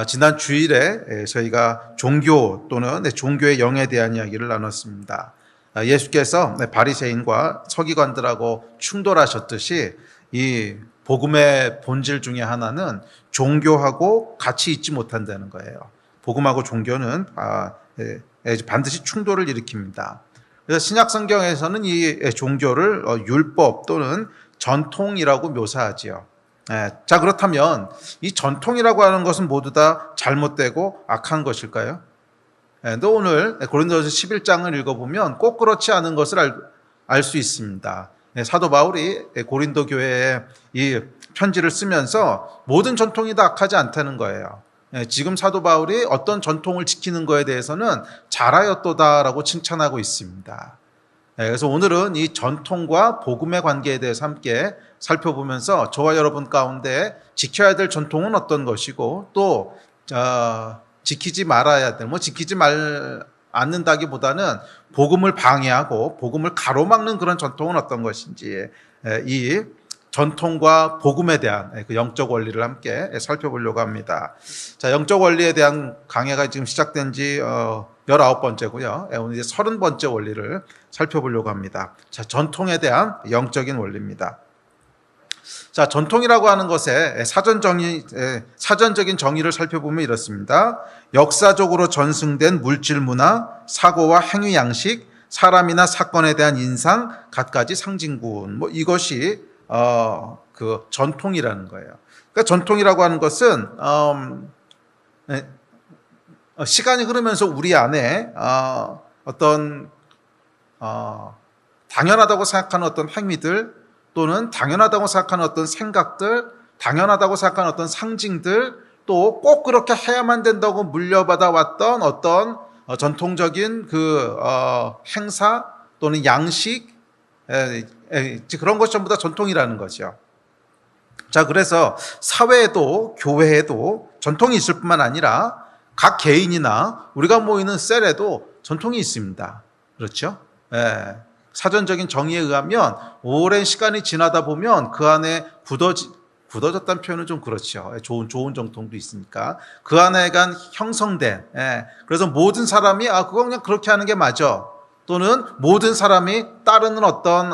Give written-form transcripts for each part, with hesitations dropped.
지난 주일에 저희가 종교 또는 종교의 영에 대한 이야기를 나눴습니다. 예수께서 바리새인과 서기관들하고 충돌하셨듯이 이 복음의 본질 중에 하나는 종교하고 같이 있지 못한다는 거예요. 복음하고 종교는 반드시 충돌을 일으킵니다. 그래서 신약 성경에서는 이 종교를 율법 또는 전통이라고 묘사하지요. 자, 그렇다면 이 전통이라고 하는 것은 모두 다 잘못되고 악한 것일까요? 또 오늘 고린도전서 11장을 읽어보면 꼭 그렇지 않은 것을 알 수 있습니다. 사도 바울이 고린도 교회에 이 편지를 쓰면서 모든 전통이 다 악하지 않다는 거예요. 지금 사도 바울이 어떤 전통을 지키는 것에 대해서는 잘하였도다라고 칭찬하고 있습니다. 그래서 오늘은 이 전통과 복음의 관계에 대해서 함께 살펴보면서 저와 여러분 가운데 지켜야 될 전통은 어떤 것이고 또 지키지 말아야 될, 지키지 않는다기보다는 복음을 방해하고 복음을 가로막는 그런 전통은 어떤 것인지 이 전통과 복음에 대한 그 영적 원리를 함께 살펴보려고 합니다. 자, 영적 원리에 대한 강해가 지금 시작된 지 19번째고요. 오늘 이제 30번째 원리를 살펴보려고 합니다. 자, 전통에 대한 영적인 원리입니다. 자, 전통이라고 하는 것의 사전적인 정의를 살펴보면 이렇습니다. 역사적으로 전승된 물질 문화, 사고와 행위 양식, 사람이나 사건에 대한 인상, 갖가지 상징군. 이것이 그 전통이라는 거예요. 그러니까 전통이라고 하는 것은 시간이 흐르면서 우리 안에 어떤 당연하다고 생각하는 어떤 행위들 또는 당연하다고 생각하는 어떤 생각들, 당연하다고 생각하는 어떤 상징들, 또 꼭 그렇게 해야만 된다고 물려받아 왔던 어떤 전통적인 그 행사 또는 양식, 그런 것 전부 다 전통이라는 거죠. 자, 그래서 사회에도 교회에도 전통이 있을 뿐만 아니라 각 개인이나 우리가 모이는 셀에도 전통이 있습니다. 그렇죠? 사전적인 정의에 의하면 오랜 시간이 지나다 보면 그 안에 굳어졌다는 표현은 좀 그렇죠. 좋은 전통도 있으니까 그 안에 형성된, 그래서 모든 사람이 그거 그냥 그렇게 하는 게 맞아, 또는 모든 사람이 따르는 어떤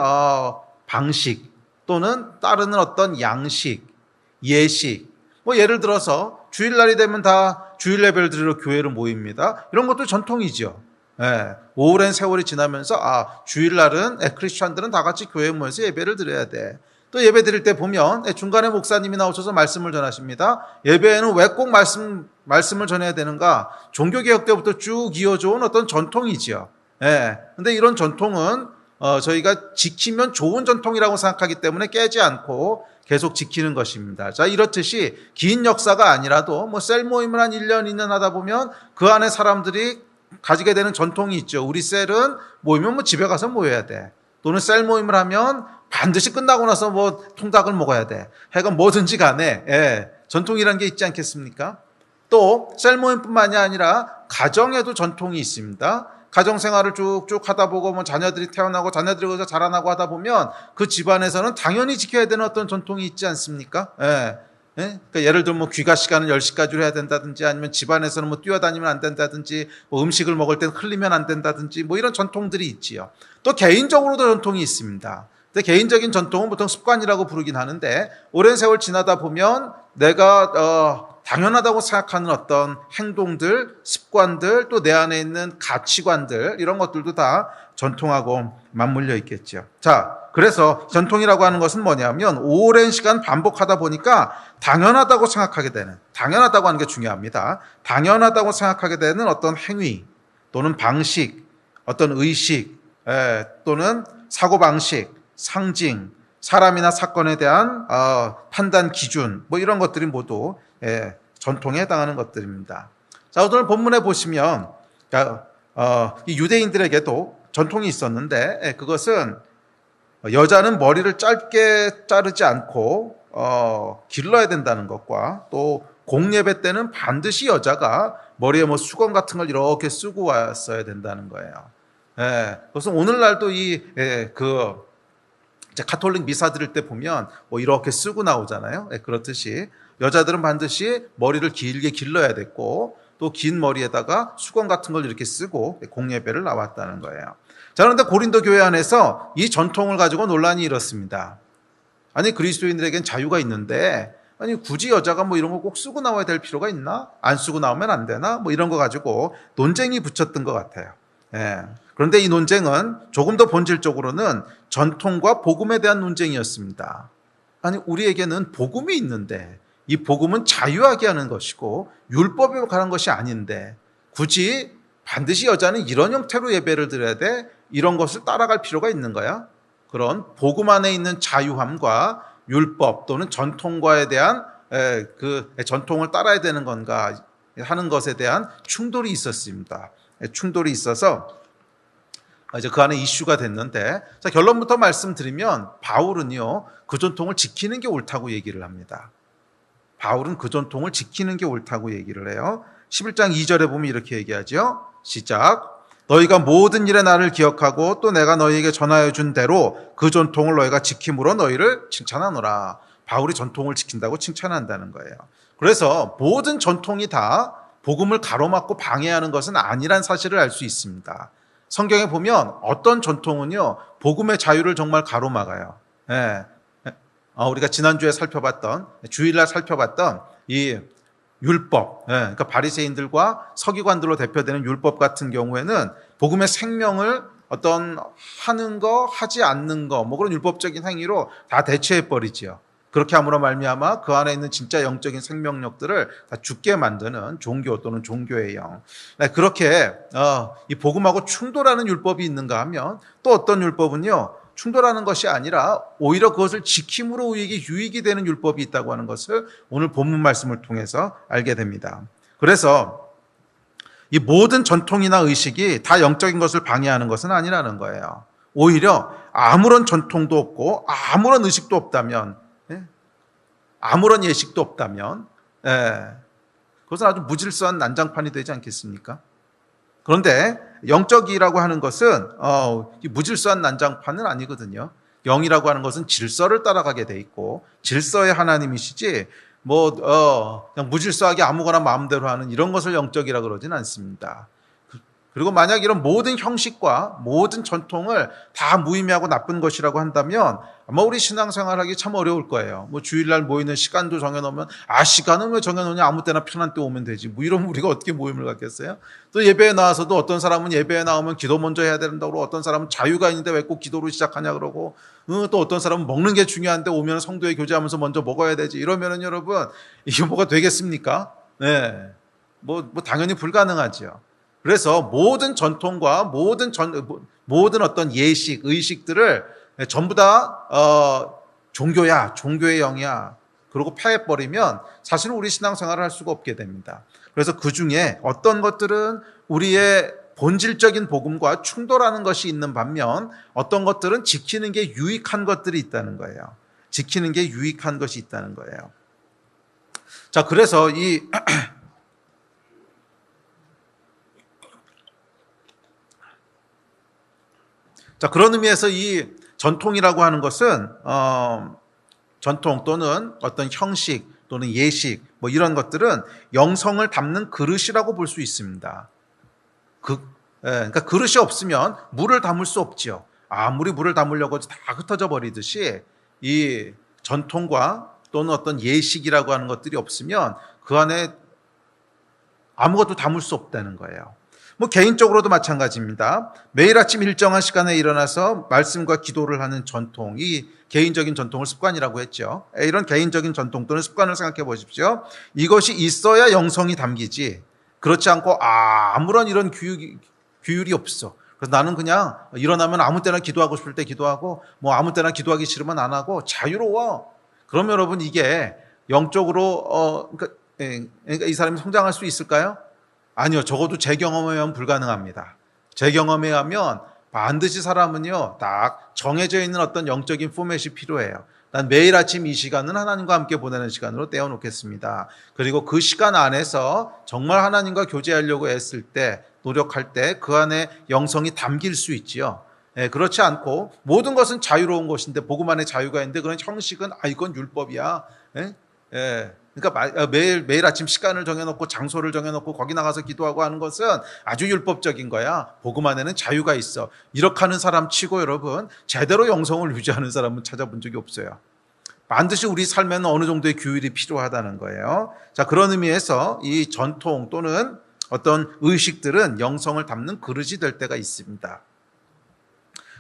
방식 또는 따르는 어떤 양식, 예식, 예를 들어서 주일날이 되면 다 주일 예배를 드리러 교회를 모입니다. 이런 것도 전통이죠. 오랜 세월이 지나면서 주일날은 크리스천들은 다 같이 교회에 모여서 예배를 드려야 돼. 또 예배 드릴 때 보면 중간에 목사님이 나오셔서 말씀을 전하십니다. 예배에는 왜 꼭 말씀을 전해야 되는가? 종교개혁 때부터 쭉 이어져온 어떤 전통이지요. 근데 이런 전통은 저희가 지키면 좋은 전통이라고 생각하기 때문에 깨지 않고 계속 지키는 것입니다. 자, 이렇듯이 긴 역사가 아니라도 셀 모임을 한 1년, 2년 하다 보면 그 안에 사람들이 가지게 되는 전통이 있죠. 우리 셀은 모이면 집에 가서 모여야 돼. 또는 셀 모임을 하면 반드시 끝나고 나서 통닭을 먹어야 돼. 하여간 뭐든지 간에 전통이라는 게 있지 않겠습니까? 또 셀 모임뿐만이 아니라 가정에도 전통이 있습니다. 가정생활을 쭉쭉 하다 보고 자녀들이 태어나고 자녀들이 거기서 자라나고 하다 보면 그 집안에서는 당연히 지켜야 되는 어떤 전통이 있지 않습니까? 그러니까 예를 들면 귀가 시간은 10시까지로 해야 된다든지, 아니면 집안에서는 뛰어다니면 안 된다든지, 음식을 먹을 때는 흘리면 안 된다든지, 이런 전통들이 있지요. 또 개인적으로도 전통이 있습니다. 근데 개인적인 전통은 보통 습관이라고 부르긴 하는데, 오랜 세월 지나다 보면 내가 당연하다고 생각하는 어떤 행동들, 습관들, 또 내 안에 있는 가치관들, 이런 것들도 다 전통하고 맞물려 있겠죠. 자, 그래서 전통이라고 하는 것은 뭐냐면 오랜 시간 반복하다 보니까 당연하다고 생각하게 되는, 당연하다고 하는 게 중요합니다. 당연하다고 생각하게 되는 어떤 행위 또는 방식, 어떤 의식, 또는 사고방식, 상징, 사람이나 사건에 대한 판단 기준, 이런 것들이 모두 전통에 해당하는 것들입니다. 자, 오늘 본문에 보시면 이 유대인들에게도 전통이 있었는데, 그것은 여자는 머리를 짧게 자르지 않고 길러야 된다는 것과, 또 공예배 때는 반드시 여자가 머리에 수건 같은 걸 이렇게 쓰고 왔어야 된다는 거예요. 그래서 오늘날도 카톨릭 미사 드릴 때 보면 이렇게 쓰고 나오잖아요. 그렇듯이 여자들은 반드시 머리를 길게 길러야 됐고 또 긴 머리에다가 수건 같은 걸 이렇게 쓰고 공예배를 나왔다는 거예요. 자, 그런데 고린도 교회 안에서 이 전통을 가지고 논란이 일었습니다. 아니, 그리스도인들에겐 자유가 있는데 아니, 굳이 여자가 뭐 이런 거 꼭 쓰고 나와야 될 필요가 있나? 안 쓰고 나오면 안 되나? 뭐 이런 거 가지고 논쟁이 붙였던 것 같아요. 예. 그런데 이 논쟁은 조금 더 본질적으로는 전통과 복음에 대한 논쟁이었습니다. 아니, 우리에게는 복음이 있는데 이 복음은 자유하게 하는 것이고 율법에 관한 것이 아닌데 굳이 반드시 여자는 이런 형태로 예배를 드려야 돼? 이런 것을 따라갈 필요가 있는 거야? 그런 복음 안에 있는 자유함과 율법 또는 전통과에 대한 그 전통을 따라야 되는 건가 하는 것에 대한 충돌이 있었습니다. 충돌이 있어서 이제 그 안에 이슈가 됐는데, 자, 결론부터 말씀드리면 바울은요 그 전통을 지키는 게 옳다고 얘기를 합니다. 바울은 그 전통을 지키는 게 옳다고 얘기를 해요. 11장 2절에 보면 이렇게 얘기하죠. 시작. 너희가 모든 일에 나를 기억하고 또 내가 너희에게 전하여 준 대로 그 전통을 너희가 지킴으로 너희를 칭찬하노라. 바울이 전통을 지킨다고 칭찬한다는 거예요. 그래서 모든 전통이 다 복음을 가로막고 방해하는 것은 아니란 사실을 알 수 있습니다. 성경에 보면 어떤 전통은요 복음의 자유를 정말 가로막아요. 예. 우리가 지난주에 살펴봤던, 주일날 살펴봤던 이 율법, 그러니까 바리새인들과 서기관들로 대표되는 율법 같은 경우에는 복음의 생명을 어떤 하는 거, 하지 않는 거, 뭐 그런 율법적인 행위로 다 대체해 버리지요. 그렇게 함으로 말미암아 그 안에 있는 진짜 영적인 생명력들을 다 죽게 만드는 종교 또는 종교의 영. 그렇게 이 복음하고 충돌하는 율법이 있는가 하면 또 어떤 율법은요 충돌하는 것이 아니라 오히려 그것을 지킴으로 유익이 되는 율법이 있다고 하는 것을 오늘 본문 말씀을 통해서 알게 됩니다. 그래서 이 모든 전통이나 의식이 다 영적인 것을 방해하는 것은 아니라는 거예요. 오히려 아무런 전통도 없고 아무런 의식도 없다면, 아무런 예식도 없다면 그것은 아주 무질서한 난장판이 되지 않겠습니까? 그런데 영적이라고 하는 것은 무질서한 난장판은 아니거든요. 영이라고 하는 것은 질서를 따라가게 돼 있고 질서의 하나님이시지 그냥 무질서하게 아무거나 마음대로 하는 이런 것을 영적이라고 그러진 않습니다. 그리고 만약 이런 모든 형식과 모든 전통을 다 무의미하고 나쁜 것이라고 한다면 아마 우리 신앙생활하기 참 어려울 거예요. 뭐 주일날 모이는 시간도 정해놓으면 시간은 왜 정해놓냐, 아무 때나 편한 때 오면 되지. 뭐 이러면 우리가 어떻게 모임을 갖겠어요? 또 예배에 나와서도 어떤 사람은 예배에 나오면 기도 먼저 해야 된다고 그러고 어떤 사람은 자유가 있는데 왜 꼭 기도로 시작하냐 그러고 또 어떤 사람은 먹는 게 중요한데 오면 성도에 교제하면서 먼저 먹어야 되지. 이러면은 여러분 이게 뭐가 되겠습니까? 네, 뭐 당연히 불가능하죠. 그래서 모든 전통과 모든 어떤 예식, 의식들을 전부 다 종교야, 종교의 영이야, 그러고 폐해버리면 사실은 우리 신앙생활을 할 수가 없게 됩니다. 그래서 그 중에 어떤 것들은 우리의 본질적인 복음과 충돌하는 것이 있는 반면 어떤 것들은 지키는 게 유익한 것들이 있다는 거예요. 지키는 게 유익한 것이 있다는 거예요. 자, 그래서 자, 그런 의미에서 이 전통이라고 하는 것은 전통 또는 어떤 형식 또는 예식 뭐 이런 것들은 영성을 담는 그릇이라고 볼 수 있습니다. 그러니까 그릇이 없으면 물을 담을 수 없지요. 아무리 물을 담으려고 해도 다 흩어져 버리듯이 이 전통과 또는 어떤 예식이라고 하는 것들이 없으면 그 안에 아무것도 담을 수 없다는 거예요. 뭐 개인적으로도 마찬가지입니다. 매일 아침 일정한 시간에 일어나서 말씀과 기도를 하는 전통, 이 개인적인 전통을 습관이라고 했죠. 이런 개인적인 전통 또는 습관을 생각해 보십시오. 이것이 있어야 영성이 담기지, 그렇지 않고 아무런 이런 규율이 없어. 그래서 나는 그냥 일어나면 아무 때나 기도하고 싶을 때 기도하고 뭐 아무 때나 기도하기 싫으면 안 하고 자유로워. 그러면 여러분 이게 영적으로 그러니까 이 사람이 성장할 수 있을까요? 아니요. 적어도 제 경험에 의하면 불가능합니다. 제 경험에 의하면 반드시 사람은요 딱 정해져 있는 어떤 영적인 포맷이 필요해요. 난 매일 아침 이 시간은 하나님과 함께 보내는 시간으로 떼어놓겠습니다. 그리고 그 시간 안에서 정말 하나님과 교제하려고 애쓸 때, 노력할 때 그 안에 영성이 담길 수 있지요. 그렇지 않고 모든 것은 자유로운 것인데 복음 안에 자유가 있는데 그런 형식은 이건 율법이야. 그러니까 매일 아침 시간을 정해놓고 장소를 정해놓고 거기 나가서 기도하고 하는 것은 아주 율법적인 거야. 복음 안에는 자유가 있어. 이렇게 하는 사람 치고 여러분 제대로 영성을 유지하는 사람은 찾아본 적이 없어요. 반드시 우리 삶에는 어느 정도의 규율이 필요하다는 거예요. 자, 그런 의미에서 이 전통 또는 어떤 의식들은 영성을 담는 그릇이 될 때가 있습니다.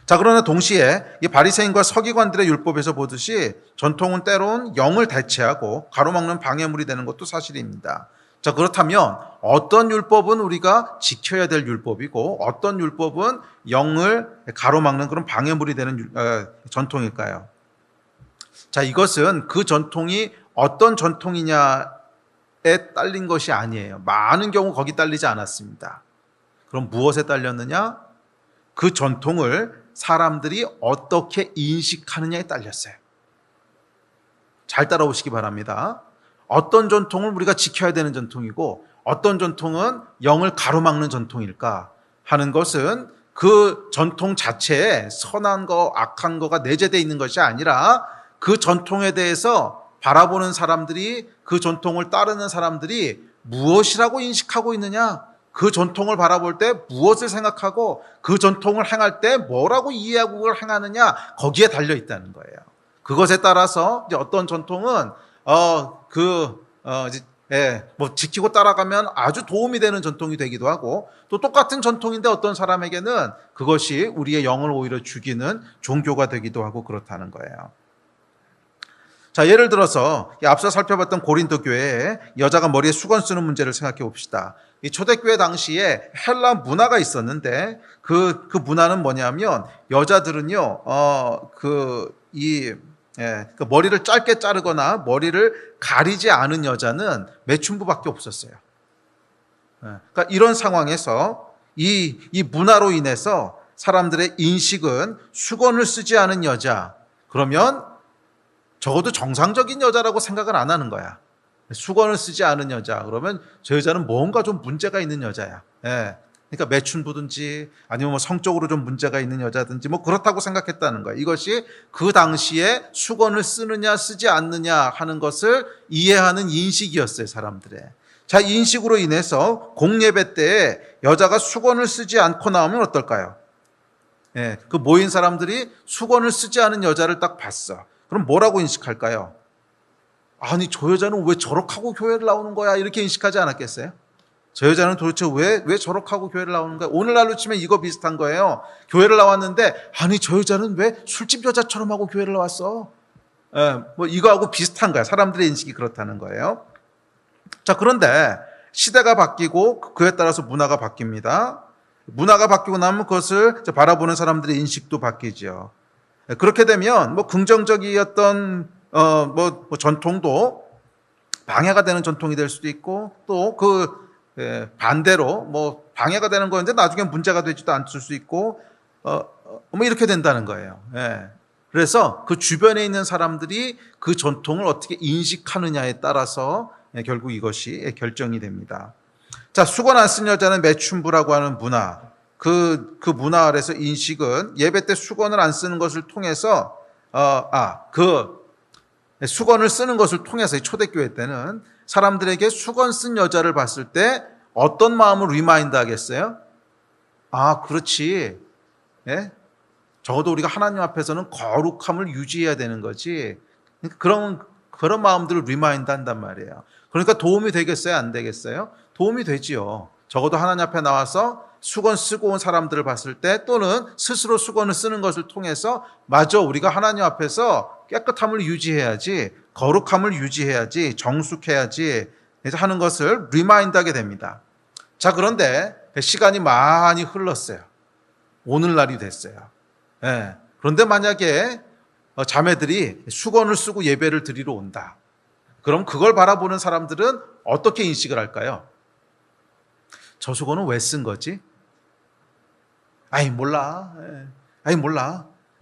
자, 그러나 동시에 이 바리새인과 서기관들의 율법에서 보듯이 전통은 때론 영을 대체하고 가로막는 방해물이 되는 것도 사실입니다. 자, 그렇다면 어떤 율법은 우리가 지켜야 될 율법이고 어떤 율법은 영을 가로막는 그런 방해물이 되는 전통일까요? 자, 이것은 그 전통이 어떤 전통이냐에 딸린 것이 아니에요. 많은 경우 거기 딸리지 않았습니다. 그럼 무엇에 딸렸느냐? 그 전통을 사람들이 어떻게 인식하느냐에 딸렸어요. 잘 따라오시기 바랍니다. 어떤 전통을 우리가 지켜야 되는 전통이고 어떤 전통은 영을 가로막는 전통일까 하는 것은 그 전통 자체에 선한 거, 악한 거가 내재되어 있는 것이 아니라 그 전통에 대해서 바라보는 사람들이, 그 전통을 따르는 사람들이 무엇이라고 인식하고 있느냐, 그 전통을 바라볼 때 무엇을 생각하고 그 전통을 행할 때 뭐라고 이해하고 그걸 행하느냐, 거기에 달려 있다는 거예요. 그것에 따라서 이제 어떤 전통은 지키고 따라가면 아주 도움이 되는 전통이 되기도 하고, 또 똑같은 전통인데 어떤 사람에게는 그것이 우리의 영을 오히려 죽이는 종교가 되기도 하고 그렇다는 거예요. 자, 예를 들어서 앞서 살펴봤던 고린도 교회에 여자가 머리에 수건 쓰는 문제를 생각해 봅시다. 이 초대교회 당시에 헬라 문화가 있었는데 그 문화는 뭐냐면 여자들은요, 머리를 짧게 자르거나 머리를 가리지 않은 여자는 매춘부밖에 없었어요. 그러니까 이런 상황에서 이 문화로 인해서 사람들의 인식은 수건을 쓰지 않은 여자, 그러면 적어도 정상적인 여자라고 생각을 안 하는 거야. 수건을 쓰지 않은 여자, 그러면 저 여자는 뭔가 좀 문제가 있는 여자야. 그러니까 매춘부든지 아니면 뭐 성적으로 좀 문제가 있는 여자든지 뭐 그렇다고 생각했다는 거야. 이것이 그 당시에 수건을 쓰느냐 쓰지 않느냐 하는 것을 이해하는 인식이었어요, 사람들의. 자, 이 인식으로 인해서 공예배 때에 여자가 수건을 쓰지 않고 나오면 어떨까요? 그 모인 사람들이 수건을 쓰지 않은 여자를 딱 봤어. 그럼 뭐라고 인식할까요? 아니, 저 여자는 왜 저렇게 하고 교회를 나오는 거야? 이렇게 인식하지 않았겠어요? 저 여자는 도대체 왜 저렇게 하고 교회를 나오는 거야? 오늘날로 치면 이거 비슷한 거예요. 교회를 나왔는데, 아니, 저 여자는 왜 술집 여자처럼 하고 교회를 나왔어? 뭐 이거하고 비슷한 거야. 사람들의 인식이 그렇다는 거예요. 자, 그런데 시대가 바뀌고 그에 따라서 문화가 바뀝니다. 문화가 바뀌고 나면 그것을 바라보는 사람들의 인식도 바뀌죠. 그렇게 되면 뭐 긍정적이었던 전통도 방해가 되는 전통이 될 수도 있고, 또 반대로 뭐 방해가 되는 거였는데 나중에 문제가 되지도 않을 수 있고, 뭐 이렇게 된다는 거예요. 그래서 그 주변에 있는 사람들이 그 전통을 어떻게 인식하느냐에 따라서 결국 이것이 결정이 됩니다. 자, 수건 안 쓴 여자는 매춘부라고 하는 문화. 그 문화 아래서 인식은 예배 때 수건을 안 쓰는 것을 통해서, 수건을 쓰는 것을 통해서 초대교회 때는 사람들에게 수건 쓴 여자를 봤을 때 어떤 마음을 리마인드 하겠어요? 아, 그렇지. 적어도 우리가 하나님 앞에서는 거룩함을 유지해야 되는 거지. 그런 마음들을 리마인드 한단 말이에요. 그러니까 도움이 되겠어요? 안 되겠어요? 도움이 되지요. 적어도 하나님 앞에 나와서 수건 쓰고 온 사람들을 봤을 때, 또는 스스로 수건을 쓰는 것을 통해서 맞아, 우리가 하나님 앞에서 깨끗함을 유지해야지, 거룩함을 유지해야지, 정숙해야지 하는 것을 리마인드하게 됩니다. 자, 그런데 시간이 많이 흘렀어요. 오늘날이 됐어요. 그런데 만약에 자매들이 수건을 쓰고 예배를 드리러 온다. 그럼 그걸 바라보는 사람들은 어떻게 인식을 할까요? 저 수건은 왜 쓴 거지? 아이, 몰라.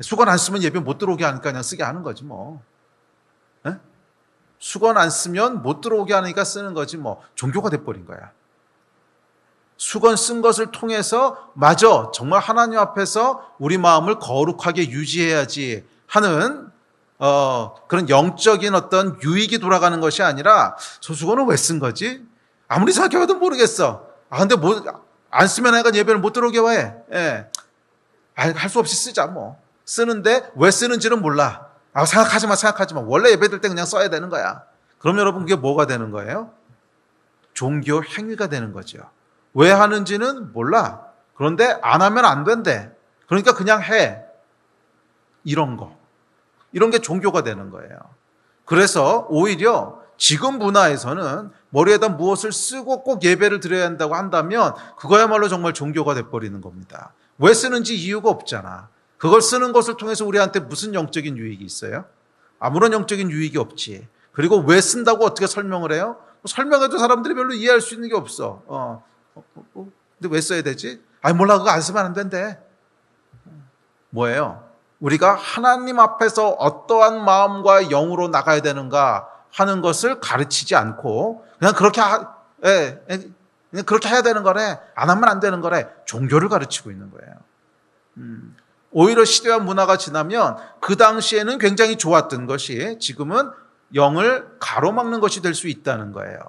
수건 안 쓰면 예배 못 들어오게 하니까 그냥 쓰게 하는 거지 뭐. 수건 안 쓰면 못 들어오게 하니까 쓰는 거지 뭐. 종교가 돼버린 거야. 수건 쓴 것을 통해서 맞아, 정말 하나님 앞에서 우리 마음을 거룩하게 유지해야지 하는 그런 영적인 어떤 유익이 돌아가는 것이 아니라 저 수건은 왜 쓴 거지? 아무리 생각해봐도 모르겠어. 근데 뭐 안 쓰면 애가 예배를 못 들어오게 왜? 예. 할 수 없이 쓰자 뭐. 쓰는데 왜 쓰는지는 몰라. 생각하지 마. 원래 예배 들 때 그냥 써야 되는 거야. 그럼 여러분 그게 뭐가 되는 거예요? 종교 행위가 되는 거죠. 왜 하는지는 몰라. 그런데 안 하면 안 된대. 그러니까 그냥 해. 이런 게 종교가 되는 거예요. 그래서 오히려 지금 문화에서는 머리에다 무엇을 쓰고 꼭 예배를 드려야 한다고 한다면 그거야말로 정말 종교가 돼버리는 겁니다. 왜 쓰는지 이유가 없잖아. 그걸 쓰는 것을 통해서 우리한테 무슨 영적인 유익이 있어요? 아무런 영적인 유익이 없지. 그리고 왜 쓴다고 어떻게 설명을 해요? 설명해도 사람들이 별로 이해할 수 있는 게 없어. 근데 왜 써야 되지? 몰라, 그거 안 쓰면 안 된대. 뭐예요? 우리가 하나님 앞에서 어떠한 마음과 영으로 나가야 되는가 하는 것을 가르치지 않고 그냥 그렇게 해야 되는 거래. 안 하면 안 되는 거래. 종교를 가르치고 있는 거예요. 오히려 시대와 문화가 지나면 그 당시에는 굉장히 좋았던 것이 지금은 영을 가로막는 것이 될 수 있다는 거예요.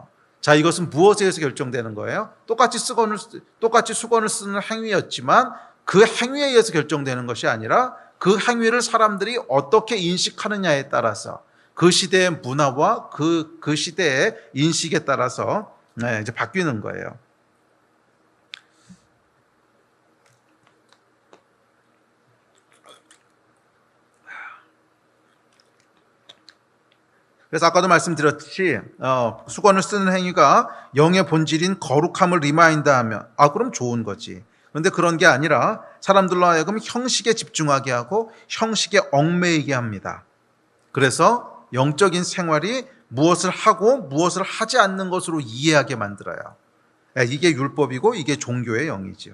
자, 이것은 무엇에 의해서 결정되는 거예요? 똑같이 수건을 쓰는 행위였지만 그 행위에 의해서 결정되는 것이 아니라 그 행위를 사람들이 어떻게 인식하느냐에 따라서 그 시대의 문화와 그 시대의 인식에 따라서 이제 바뀌는 거예요. 그래서 아까도 말씀드렸듯이 수건을 쓰는 행위가 영의 본질인 거룩함을 리마인드하면 그럼 좋은 거지. 그런데 그런 게 아니라 사람들로 하여금 형식에 집중하게 하고 형식에 얽매이게 합니다. 그래서 영적인 생활이 무엇을 하고 무엇을 하지 않는 것으로 이해하게 만들어요. 이게 율법이고 이게 종교의 영이죠.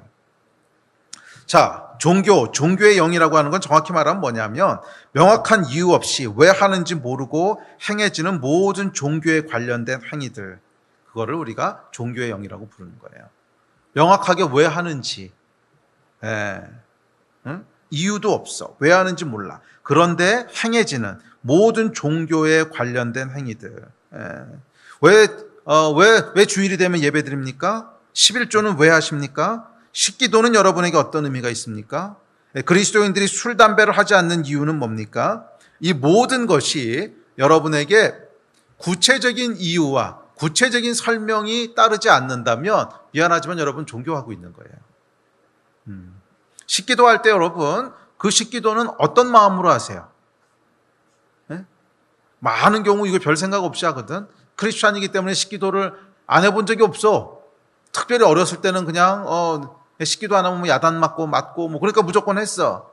자, 종교의 영이라고 하는 건 정확히 말하면 뭐냐면 명확한 이유 없이 왜 하는지 모르고 행해지는 모든 종교에 관련된 행위들, 그거를 우리가 종교의 영이라고 부르는 거예요. 명확하게 왜 하는지 이유도 없어. 왜 하는지 몰라. 그런데 행해지는 모든 종교에 관련된 행위들. 왜 주일이 되면 예배 드립니까? 11조는 왜 하십니까? 식기도는 여러분에게 어떤 의미가 있습니까? 그리스도인들이 술, 담배를 하지 않는 이유는 뭡니까? 이 모든 것이 여러분에게 구체적인 이유와 구체적인 설명이 따르지 않는다면 미안하지만 여러분 종교하고 있는 거예요. 식기도 할 때 여러분 그 식기도는 어떤 마음으로 하세요? 많은 경우 이거 별 생각 없이 하거든. 크리스찬이기 때문에 식기도를 안 해본 적이 없어. 특별히 어렸을 때는 그냥 식기도 안 하면 야단 맞고 그러니까 무조건 했어.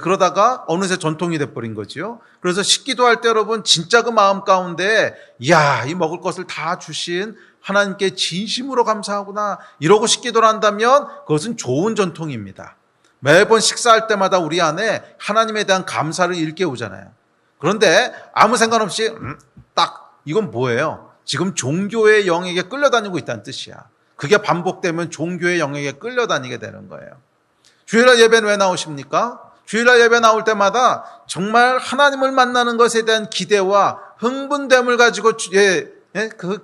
그러다가 어느새 전통이 돼버린 거죠. 그래서 식기도 할 때 여러분 진짜 그 마음 가운데 이 먹을 것을 다 주신 하나님께 진심으로 감사하구나 이러고 식기도를 한다면 그것은 좋은 전통입니다. 매번 식사할 때마다 우리 안에 하나님에 대한 감사를 일깨우잖아요. 그런데 아무 상관 없이 이건 뭐예요? 지금 종교의 영에게 끌려다니고 있다는 뜻이야. 그게 반복되면 종교의 영에게 끌려다니게 되는 거예요. 주일날 예배는 왜 나오십니까? 주일날 예배 나올 때마다 정말 하나님을 만나는 것에 대한 기대와 흥분됨을 가지고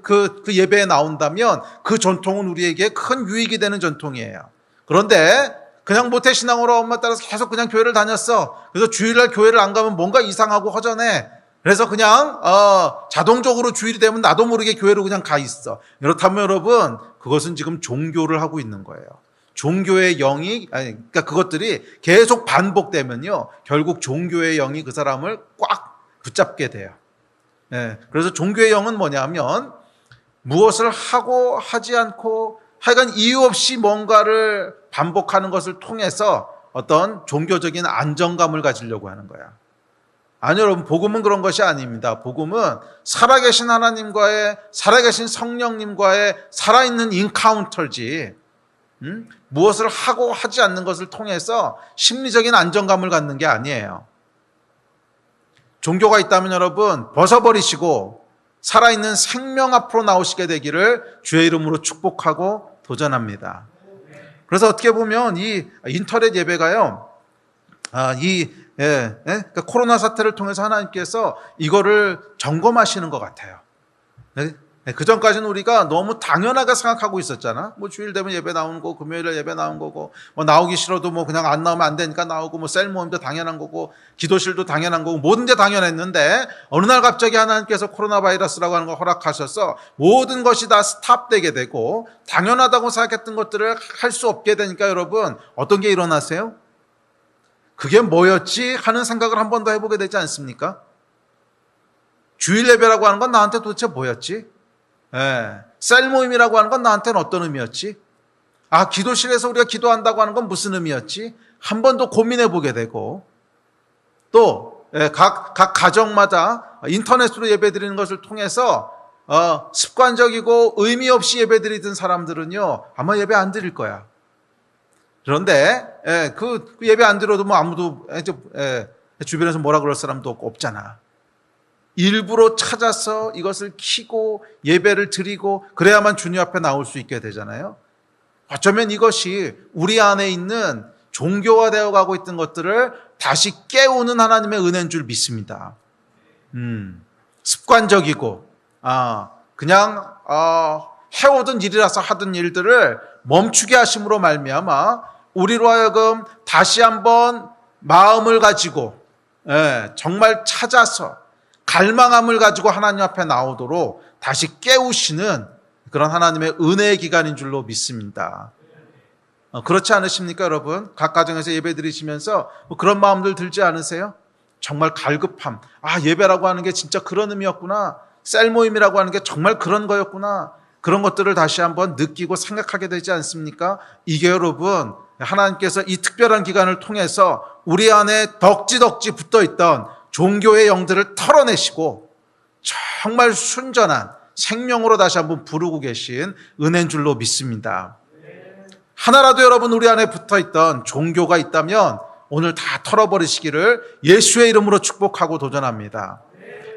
그 예배에 나온다면 그 전통은 우리에게 큰 유익이 되는 전통이에요. 그런데 그냥 모태신앙으로 엄마 따라서 계속 그냥 교회를 다녔어. 그래서 주일날 교회를 안 가면 뭔가 이상하고 허전해. 그래서 그냥 자동적으로 주일이 되면 나도 모르게 교회로 그냥 가 있어. 이렇다면 여러분 그것은 지금 종교를 하고 있는 거예요. 종교의 영이 그러니까 그것들이 계속 반복되면요 결국 종교의 영이 그 사람을 꽉 붙잡게 돼요. 그래서 종교의 영은 뭐냐면 무엇을 하고 하지 않고 하여간 이유 없이 뭔가를 반복하는 것을 통해서 어떤 종교적인 안정감을 가지려고 하는 거야. 아니 여러분 복음은 그런 것이 아닙니다. 복음은 살아계신 하나님과의 살아계신 성령님과의 살아있는 인카운터지 무엇을 하고 하지 않는 것을 통해서 심리적인 안정감을 갖는 게 아니에요. 종교가 있다면 여러분 벗어버리시고 살아있는 생명 앞으로 나오시게 되기를 주의 이름으로 축복하고 도전합니다. 그래서 어떻게 보면 이 인터넷 예배가요 이 그러니까 코로나 사태를 통해서 하나님께서 이거를 점검하시는 것 같아요. 그 전까지는 우리가 너무 당연하게 생각하고 있었잖아. 뭐 주일 되면 예배 나오는 거고, 금요일에 예배 나오는 거고, 뭐 나오기 싫어도 뭐 그냥 안 나오면 안 되니까 나오고, 뭐 셀 모임도 당연한 거고, 기도실도 당연한 거고, 모든 게 당연했는데 어느 날 갑자기 하나님께서 코로나 바이러스라고 하는 걸 허락하셔서 모든 것이 다 스탑되게 되고 당연하다고 생각했던 것들을 할 수 없게 되니까 여러분 어떤 게 일어나세요? 그게 뭐였지? 하는 생각을 한 번 더 해보게 되지 않습니까? 주일 예배라고 하는 건 나한테 도대체 뭐였지? 셀 모임이라고 하는 건 나한테는 어떤 의미였지? 기도실에서 우리가 기도한다고 하는 건 무슨 의미였지? 한 번 더 고민해 보게 되고, 또 각 가정마다 인터넷으로 예배 드리는 것을 통해서 습관적이고 의미 없이 예배 드리던 사람들은요 아마 예배 안 드릴 거야. 그런데 그 예배 안 드려도 뭐 아무도 주변에서 뭐라 그럴 사람도 없잖아. 일부러 찾아서 이것을 켜고 예배를 드리고 그래야만 주님 앞에 나올 수 있게 되잖아요. 어쩌면 이것이 우리 안에 있는 종교화되어 가고 있던 것들을 다시 깨우는 하나님의 은혜인 줄 믿습니다. 습관적이고 그냥 해오던 일이라서 하던 일들을 멈추게 하심으로 말미암아 우리로 하여금 다시 한번 마음을 가지고 정말 찾아서 갈망함을 가지고 하나님 앞에 나오도록 다시 깨우시는 그런 하나님의 은혜의 기간인 줄로 믿습니다. 그렇지 않으십니까, 여러분? 각 가정에서 예배 드리시면서 그런 마음들 들지 않으세요? 정말 갈급함. 예배라고 하는 게 진짜 그런 의미였구나. 셀 모임이라고 하는 게 정말 그런 거였구나. 그런 것들을 다시 한번 느끼고 생각하게 되지 않습니까? 이게 여러분, 하나님께서 이 특별한 기간을 통해서 우리 안에 덕지덕지 붙어있던 종교의 영들을 털어내시고 정말 순전한 생명으로 다시 한번 부르고 계신 은혜인 줄로 믿습니다. 하나라도 여러분 우리 안에 붙어있던 종교가 있다면 오늘 다 털어버리시기를 예수의 이름으로 축복하고 도전합니다.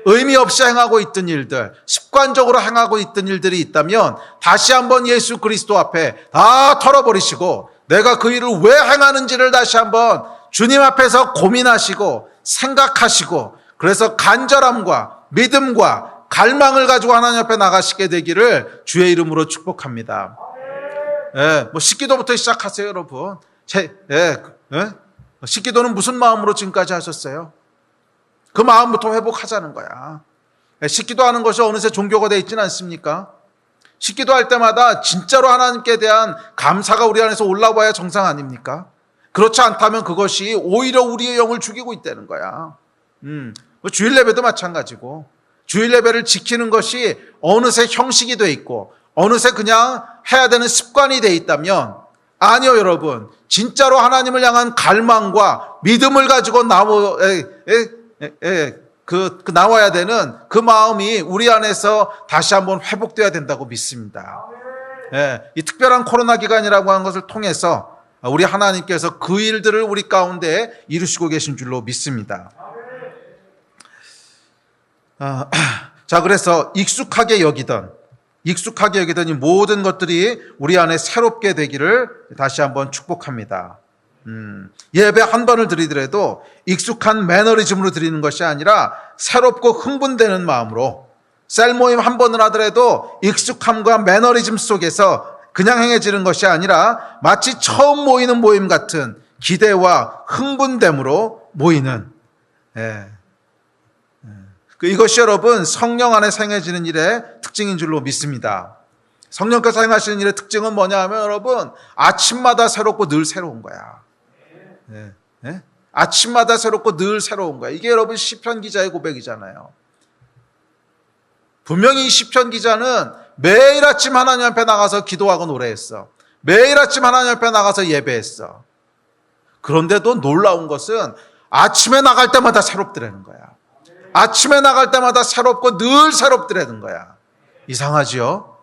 의미 없이 행하고 있던 일들, 습관적으로 행하고 있던 일들이 있다면 다시 한번 예수 그리스도 앞에 다 털어버리시고 내가 그 일을 왜 행하는지를 다시 한번 주님 앞에서 고민하시고 생각하시고 그래서 간절함과 믿음과 갈망을 가지고 하나님 앞에 나가시게 되기를 주의 이름으로 축복합니다. 뭐 식기도부터 시작하세요, 여러분. 식기도는 무슨 마음으로 지금까지 하셨어요? 그 마음부터 회복하자는 거야. 식기도하는 것이 어느새 종교가 되어 있지는 않습니까? 식기도할 때마다 진짜로 하나님께 대한 감사가 우리 안에서 올라와야 정상 아닙니까? 그렇지 않다면 그것이 오히려 우리의 영을 죽이고 있다는 거야. 주일 예배도 마찬가지고 주일 예배를 지키는 것이 어느새 형식이 돼 있고 어느새 그냥 해야 되는 습관이 돼 있다면 아니요, 여러분. 진짜로 하나님을 향한 갈망과 믿음을 가지고 나와야 되는 그 마음이 우리 안에서 다시 한번 회복돼야 된다고 믿습니다. 이 특별한 코로나 기간이라고 하는 것을 통해서 우리 하나님께서 그 일들을 우리 가운데 이루시고 계신 줄로 믿습니다. 자, 그래서 익숙하게 여기던 이 모든 것들이 우리 안에 새롭게 되기를 다시 한번 축복합니다. 예배 한 번을 드리더라도 익숙한 매너리즘으로 드리는 것이 아니라 새롭고 흥분되는 마음으로 셀 모임 한 번을 하더라도 익숙함과 매너리즘 속에서 그냥 행해지는 것이 아니라 마치 처음 모이는 모임 같은 기대와 흥분됨으로 모이는 이것이 여러분 성령 안에 행해지는 일의 특징인 줄로 믿습니다. 성령께서 행하시는 일의 특징은 뭐냐 하면 여러분 아침마다 새롭고 늘 새로운 거야. 아침마다 새롭고 늘 새로운 거야. 이게 여러분 시편 기자의 고백이잖아요. 분명히 이 시편 기자는 매일 아침 하나님 앞에 나가서 기도하고 노래했어. 매일 아침 하나님 앞에 나가서 예배했어. 그런데도 놀라운 것은 아침에 나갈 때마다 새롭더라는 거야. 아침에 나갈 때마다 새롭고 늘 새롭더라는 거야. 이상하지요?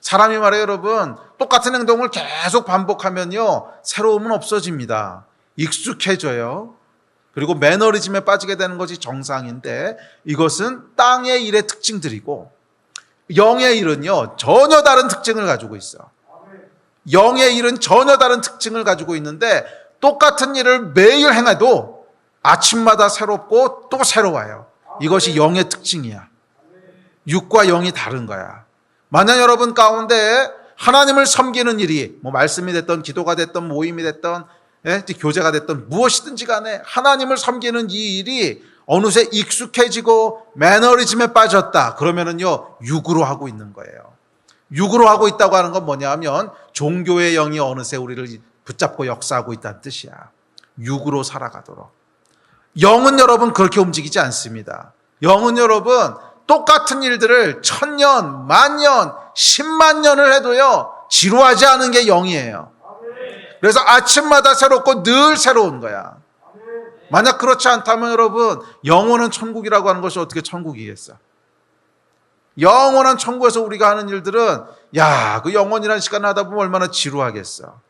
사람이 말이에요, 여러분. 똑같은 행동을 계속 반복하면요, 새로움은 없어집니다. 익숙해져요. 그리고 매너리즘에 빠지게 되는 것이 정상인데 이것은 땅의 일의 특징들이고 영의 일은요, 전혀 다른 특징을 가지고 있어. 영의 일은 전혀 다른 특징을 가지고 있는데 똑같은 일을 매일 행해도 아침마다 새롭고 또 새로워요. 이것이 영의 특징이야. 육과 영이 다른 거야. 만약 여러분 가운데 하나님을 섬기는 일이 뭐 말씀이 됐던 기도가 됐던 모임이 됐던 교제가 됐던 무엇이든지 간에 하나님을 섬기는 이 일이 어느새 익숙해지고 매너리즘에 빠졌다. 그러면은요, 육으로 하고 있는 거예요. 육으로 하고 있다고 하는 건 뭐냐 하면 종교의 영이 어느새 우리를 붙잡고 역사하고 있다는 뜻이야. 육으로 살아가도록. 영은 여러분 그렇게 움직이지 않습니다. 영은 여러분 똑같은 일들을 1000년, 만년, 10만 년을 해도요, 지루하지 않은 게 영이에요. 그래서 아침마다 새롭고 늘 새로운 거야. 만약 그렇지 않다면 여러분, 영원한 천국이라고 하는 것이 어떻게 천국이겠어? 영원한 천국에서 우리가 하는 일들은 그 영원이라는 시간을 하다 보면 얼마나 지루하겠어.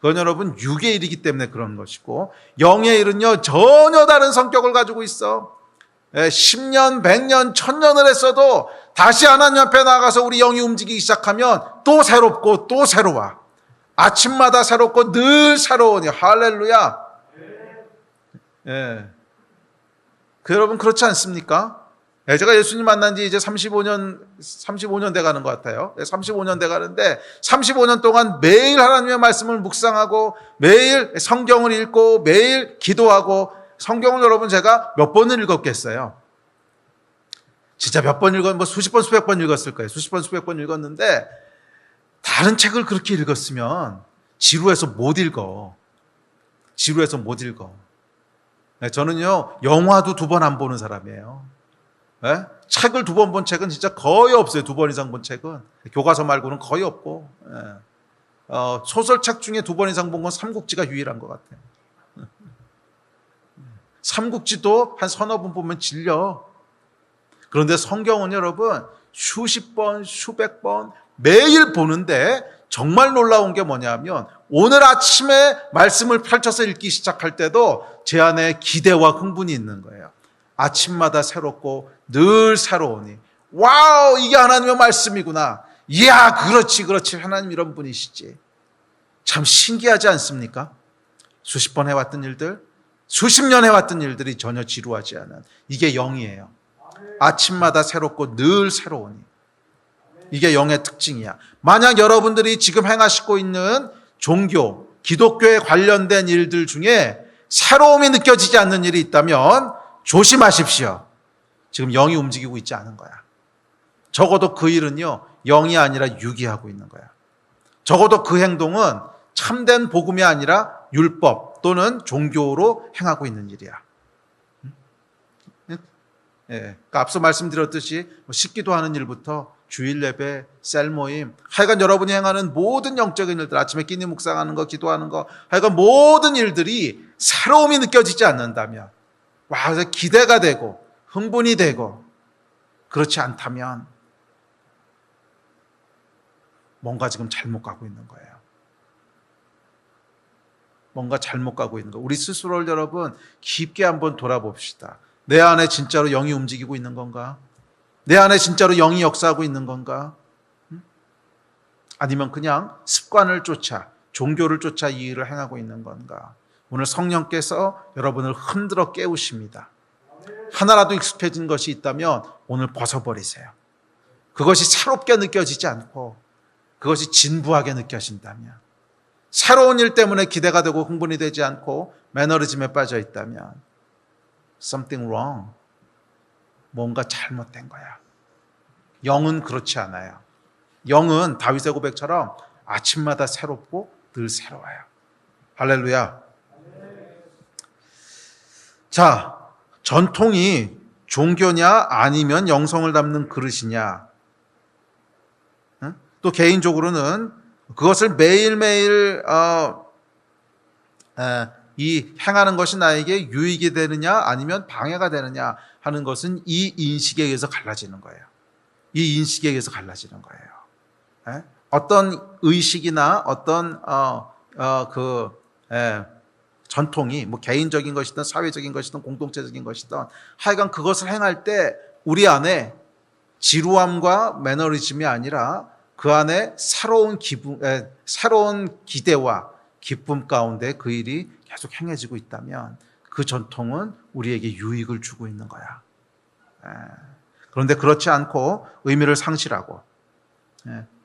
그건 여러분 육의 일이기 때문에 그런 것이고, 영의 일은요 전혀 다른 성격을 가지고 있어. 10년, 100년, 1000년을 했어도 다시 하나님 앞에 나가서 우리 영이 움직이기 시작하면 또 새롭고 또 새로워. 아침마다 새롭고 늘 새로우니. 할렐루야. 여러분 그렇지 않습니까? 제가 예수님 만난 지 이제 35년 돼 가는 것 같아요. 35년 돼 가는데 35년 동안 매일 하나님의 말씀을 묵상하고 매일 성경을 읽고 매일 기도하고, 성경을 여러분 제가 몇 번을 읽었겠어요? 진짜 몇 번 읽었, 수십 번, 수백 번 읽었을 거예요. 수십 번, 수백 번 읽었는데 다른 책을 그렇게 읽었으면 지루해서 못 읽어. 지루해서 못 읽어. 저는요, 영화도 2번 안 보는 사람이에요. 책을 2번 본 책은 진짜 거의 없어요. 2번 이상 본 책은. 교과서 말고는 거의 없고. 소설책 중에 2번 이상 본 건 삼국지가 유일한 것 같아요. 삼국지도 한 서너 번 보면 질려. 그런데 성경은 여러분 수십 번, 수백 번 매일 보는데 정말 놀라운 게 뭐냐면 오늘 아침에 말씀을 펼쳐서 읽기 시작할 때도 제 안에 기대와 흥분이 있는 거예요. 아침마다 새롭고 늘 새로우니. 와우, 이게 하나님의 말씀이구나. 이야, 그렇지. 하나님 이런 분이시지. 참 신기하지 않습니까? 수십 번 해왔던 일들, 수십 년 해왔던 일들이 전혀 지루하지 않은, 이게 영이에요. 아침마다 새롭고 늘 새로우니. 이게 영의 특징이야. 만약 여러분들이 지금 행하시고 있는 종교, 기독교에 관련된 일들 중에 새로움이 느껴지지 않는 일이 있다면 조심하십시오. 지금 영이 움직이고 있지 않은 거야. 적어도 그 일은요, 영이 아니라 육이 하고 있는 거야. 적어도 그 행동은 참된 복음이 아니라 율법 또는 종교로 행하고 있는 일이야. 그러니까 앞서 말씀드렸듯이 식기도 하는 일부터 주일 예배, 셀 모임, 하여간 여러분이 행하는 모든 영적인 일들, 아침에 끼니 묵상하는 거, 기도하는 거, 하여간 모든 일들이 새로움이 느껴지지 않는다면, 그래서 기대가 되고 흥분이 되고, 그렇지 않다면 뭔가 지금 잘못 가고 있는 거예요. 뭔가 잘못 가고 있는 거. 우리 스스로를 여러분 깊게 한번 돌아봅시다. 내 안에 진짜로 영이 움직이고 있는 건가? 내 안에 진짜로 영이 역사하고 있는 건가? 아니면 그냥 습관을 쫓아, 종교를 쫓아 이 일을 행하고 있는 건가? 오늘 성령께서 여러분을 흔들어 깨우십니다. 하나라도 익숙해진 것이 있다면 오늘 벗어버리세요. 그것이 새롭게 느껴지지 않고 그것이 진부하게 느껴진다면, 새로운 일 때문에 기대가 되고 흥분이 되지 않고 매너리즘에 빠져 있다면 something wrong. 뭔가 잘못된 거야. 영은 그렇지 않아요. 영은 다윗의 고백처럼 아침마다 새롭고 늘 새로워요. 할렐루야. 자, 전통이 종교냐 아니면 영성을 담는 그릇이냐. 또 개인적으로는 그것을 매일매일 이 행하는 것이 나에게 유익이 되느냐 아니면 방해가 되느냐 하는 것은 이 인식에 의해서 갈라지는 거예요. 이 인식에 의해서 갈라지는 거예요. 어떤 의식이나 어떤 전통이 뭐 개인적인 것이든 사회적인 것이든 공동체적인 것이든 하여간 그것을 행할 때 우리 안에 지루함과 매너리즘이 아니라 그 안에 새로운 기대와 기쁨 가운데 그 일이 계속 행해지고 있다면 그 전통은 우리에게 유익을 주고 있는 거야. 그런데 그렇지 않고 의미를 상실하고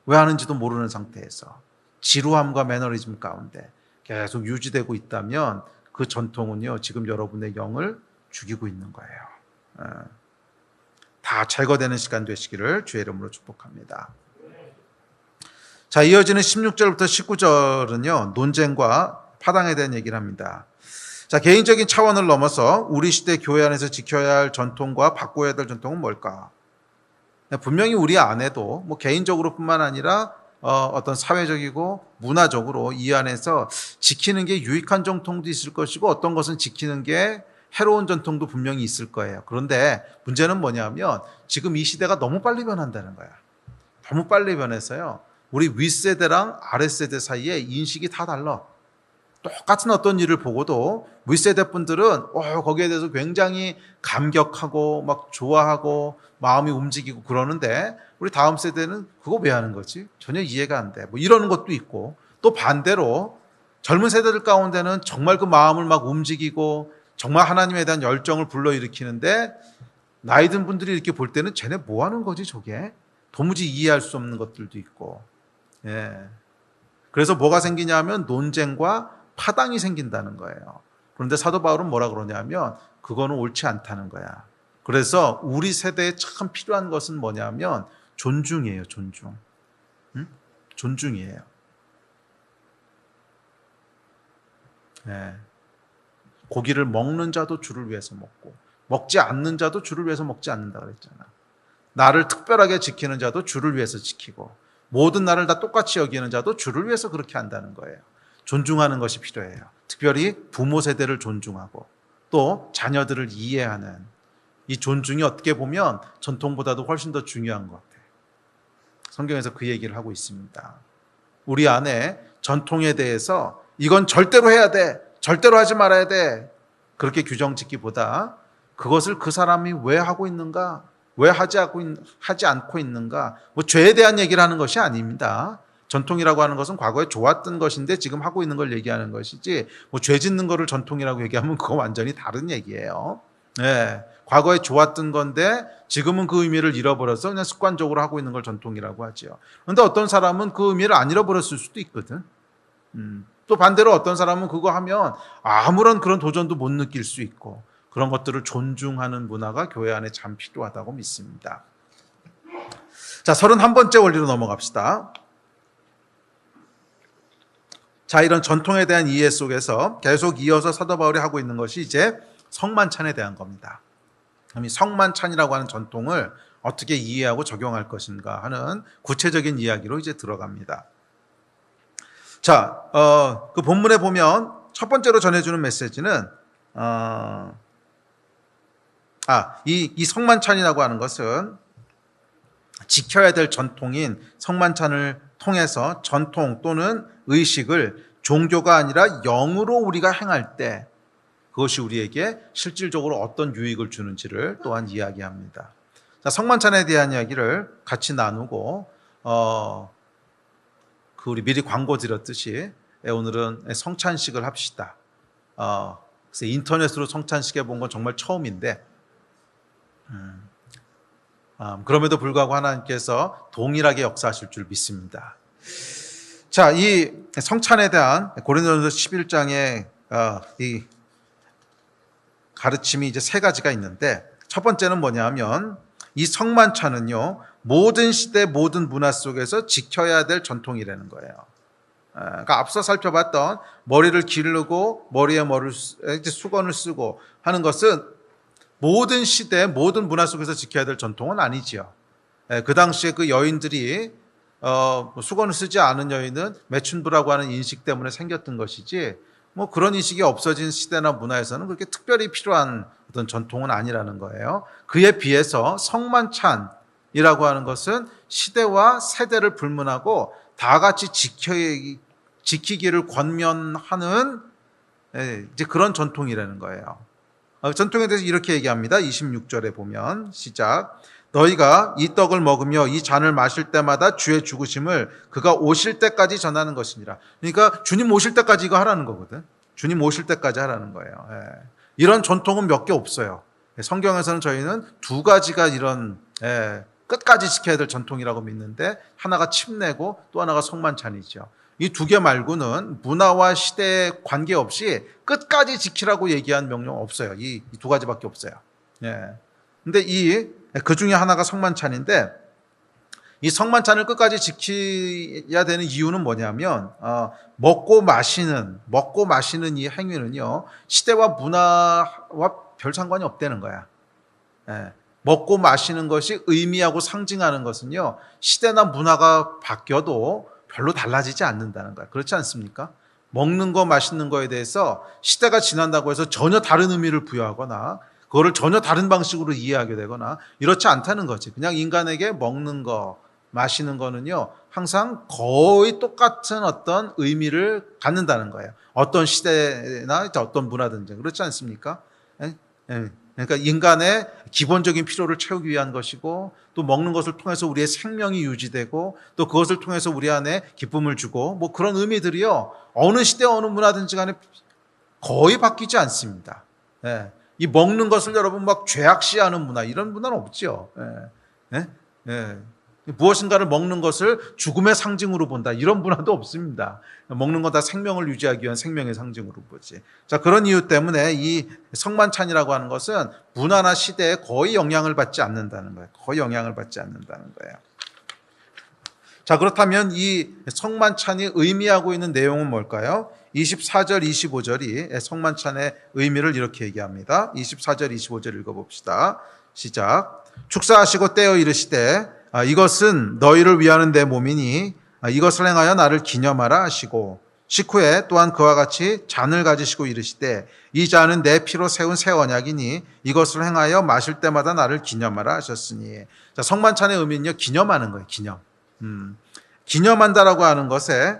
왜 하는지도 모르는 상태에서 지루함과 매너리즘 가운데 계속 유지되고 있다면 그 전통은요, 지금 여러분의 영을 죽이고 있는 거예요. 다 제거되는 시간 되시기를 주의 이름으로 축복합니다. 자, 이어지는 16절부터 19절은요, 논쟁과 파당에 대한 얘기를 합니다. 자, 개인적인 차원을 넘어서 우리 시대 교회 안에서 지켜야 할 전통과 바꿔야 될 전통은 뭘까? 분명히 우리 안에도 뭐 개인적으로 뿐만 아니라 어떤 사회적이고 문화적으로 이 안에서 지키는 게 유익한 전통도 있을 것이고 어떤 것은 지키는 게 해로운 전통도 분명히 있을 거예요. 그런데 문제는 뭐냐면 지금 이 시대가 너무 빨리 변한다는 거야. 너무 빨리 변해서요. 우리 윗세대랑 아랫세대 사이에 인식이 다 달라. 똑같은 어떤 일을 보고도 윗세대 분들은 거기에 대해서 굉장히 감격하고 막 좋아하고 마음이 움직이고 그러는데 우리 다음 세대는 그거 왜 하는 거지? 전혀 이해가 안 돼. 뭐 이러는 것도 있고 또 반대로 젊은 세대들 가운데는 정말 그 마음을 막 움직이고 정말 하나님에 대한 열정을 불러일으키는데 나이 든 분들이 이렇게 볼 때는 쟤네 뭐 하는 거지 저게? 도무지 이해할 수 없는 것들도 있고. 그래서 뭐가 생기냐면 논쟁과 파당이 생긴다는 거예요. 그런데 사도 바울은 뭐라 그러냐면 그거는 옳지 않다는 거야. 그래서 우리 세대에 참 필요한 것은 뭐냐면 존중이에요. 존중. 존중이에요. 고기를 먹는 자도 주를 위해서 먹고 먹지 않는 자도 주를 위해서 먹지 않는다 그랬잖아. 나를 특별하게 지키는 자도 주를 위해서 지키고 모든 나를 다 똑같이 여기는 자도 주를 위해서 그렇게 한다는 거예요. 존중하는 것이 필요해요. 특별히 부모 세대를 존중하고 또 자녀들을 이해하는 이 존중이 어떻게 보면 전통보다도 훨씬 더 중요한 것 같아요. 성경에서 그 얘기를 하고 있습니다. 우리 안에 전통에 대해서 이건 절대로 해야 돼, 절대로 하지 말아야 돼 그렇게 규정 짓기보다 그것을 그 사람이 왜 하고 있는가, 왜 하지 않고 있는가, 뭐 죄에 대한 얘기를 하는 것이 아닙니다. 전통이라고 하는 것은 과거에 좋았던 것인데 지금 하고 있는 걸 얘기하는 것이지 뭐 죄 짓는 거를 전통이라고 얘기하면 그거 완전히 다른 얘기예요. 과거에 좋았던 건데 지금은 그 의미를 잃어버려서 그냥 습관적으로 하고 있는 걸 전통이라고 하죠. 그런데 어떤 사람은 그 의미를 안 잃어버렸을 수도 있거든. 또 반대로 어떤 사람은 그거 하면 아무런 그런 도전도 못 느낄 수 있고 그런 것들을 존중하는 문화가 교회 안에 참 필요하다고 믿습니다. 자, 31번째 원리로 넘어갑시다. 자, 이런 전통에 대한 이해 속에서 계속 이어서 사도 바울이 하고 있는 것이 이제 성만찬에 대한 겁니다. 그럼 이 성만찬이라고 하는 전통을 어떻게 이해하고 적용할 것인가 하는 구체적인 이야기로 이제 들어갑니다. 자, 그 본문에 보면 첫 번째로 전해주는 메시지는 이 성만찬이라고 하는 것은 지켜야 될 전통인 성만찬을 통해서 전통 또는 의식을 종교가 아니라 영으로 우리가 행할 때 그것이 우리에게 실질적으로 어떤 유익을 주는지를 또한 이야기합니다. 자, 성만찬에 대한 이야기를 같이 나누고 우리 미리 광고 드렸듯이 오늘은 성찬식을 합시다. 그래서 인터넷으로 성찬식 해본 건 정말 처음인데 그럼에도 불구하고 하나님께서 동일하게 역사하실 줄 믿습니다. 자, 이 성찬에 대한 고린도전서 11장의 이 가르침이 이제 세 가지가 있는데 첫 번째는 뭐냐면 이 성만찬은요 모든 시대 모든 문화 속에서 지켜야 될 전통이라는 거예요. 그러니까 앞서 살펴봤던 머리를 기르고 머리에 수건을 쓰고 하는 것은 모든 시대 모든 문화 속에서 지켜야 될 전통은 아니지요. 그 당시에 그 여인들이 수건을 쓰지 않은 여인은 매춘부라고 하는 인식 때문에 생겼던 것이지 뭐 그런 인식이 없어진 시대나 문화에서는 그렇게 특별히 필요한 어떤 전통은 아니라는 거예요. 그에 비해서 성만찬이라고 하는 것은 시대와 세대를 불문하고 다 같이 지키기를 권면하는 이제 그런 전통이라는 거예요. 전통에 대해서 이렇게 얘기합니다. 26절에 보면 시작. 너희가 이 떡을 먹으며 이 잔을 마실 때마다 주의 죽으심을 그가 오실 때까지 전하는 것이니라. 그러니까 주님 오실 때까지 이거 하라는 거거든. 주님 오실 때까지 하라는 거예요. 이런 전통은 몇 개 없어요. 성경에서는 저희는 두 가지가 이런 끝까지 지켜야 될 전통이라고 믿는데, 하나가 침례고 또 하나가 성만찬이죠. 이 두 개 말고는 문화와 시대에 관계없이 끝까지 지키라고 얘기한 명령 없어요. 이 두 가지밖에 없어요. 근데 그 중에 하나가 성만찬인데, 이 성만찬을 끝까지 지켜야 되는 이유는 뭐냐면, 먹고 마시는 이 행위는요, 시대와 문화와 별 상관이 없다는 거야. 먹고 마시는 것이 의미하고 상징하는 것은요, 시대나 문화가 바뀌어도 별로 달라지지 않는다는 거야. 그렇지 않습니까? 먹는 거, 마시는 거에 대해서 시대가 지난다고 해서 전혀 다른 의미를 부여하거나 그거를 전혀 다른 방식으로 이해하게 되거나 이렇지 않다는 거지. 그냥 인간에게 먹는 거, 마시는 거는요, 항상 거의 똑같은 어떤 의미를 갖는다는 거예요. 어떤 시대나 어떤 문화든지. 그렇지 않습니까? 그러니까 인간의 기본적인 필요를 채우기 위한 것이고, 또 먹는 것을 통해서 우리의 생명이 유지되고, 또 그것을 통해서 우리 안에 기쁨을 주고, 뭐 그런 의미들이요, 어느 시대 어느 문화든지 간에 거의 바뀌지 않습니다. 이 먹는 것을 여러분 막 죄악시하는 문화, 이런 문화는 없죠. 무엇인가를 먹는 것을 죽음의 상징으로 본다, 이런 문화도 없습니다. 먹는 건 다 생명을 유지하기 위한 생명의 상징으로 보지. 자, 그런 이유 때문에 이 성만찬이라고 하는 것은 문화나 시대에 거의 영향을 받지 않는다는 거예요. 거의 영향을 받지 않는다는 거예요. 자, 그렇다면 이 성만찬이 의미하고 있는 내용은 뭘까요? 24절, 25절이 성만찬의 의미를 이렇게 얘기합니다. 24절, 25절 읽어봅시다. 시작. 축사하시고 떼어 이르시되 이것은 너희를 위하는 내 몸이니 이것을 행하여 나를 기념하라 하시고, 식후에 또한 그와 같이 잔을 가지시고 이르시되 이 잔은 내 피로 세운 새 언약이니 이것을 행하여 마실 때마다 나를 기념하라 하셨으니. 자, 성만찬의 의미는요, 기념하는 거예요. 기념. 기념한다라고 하는 것에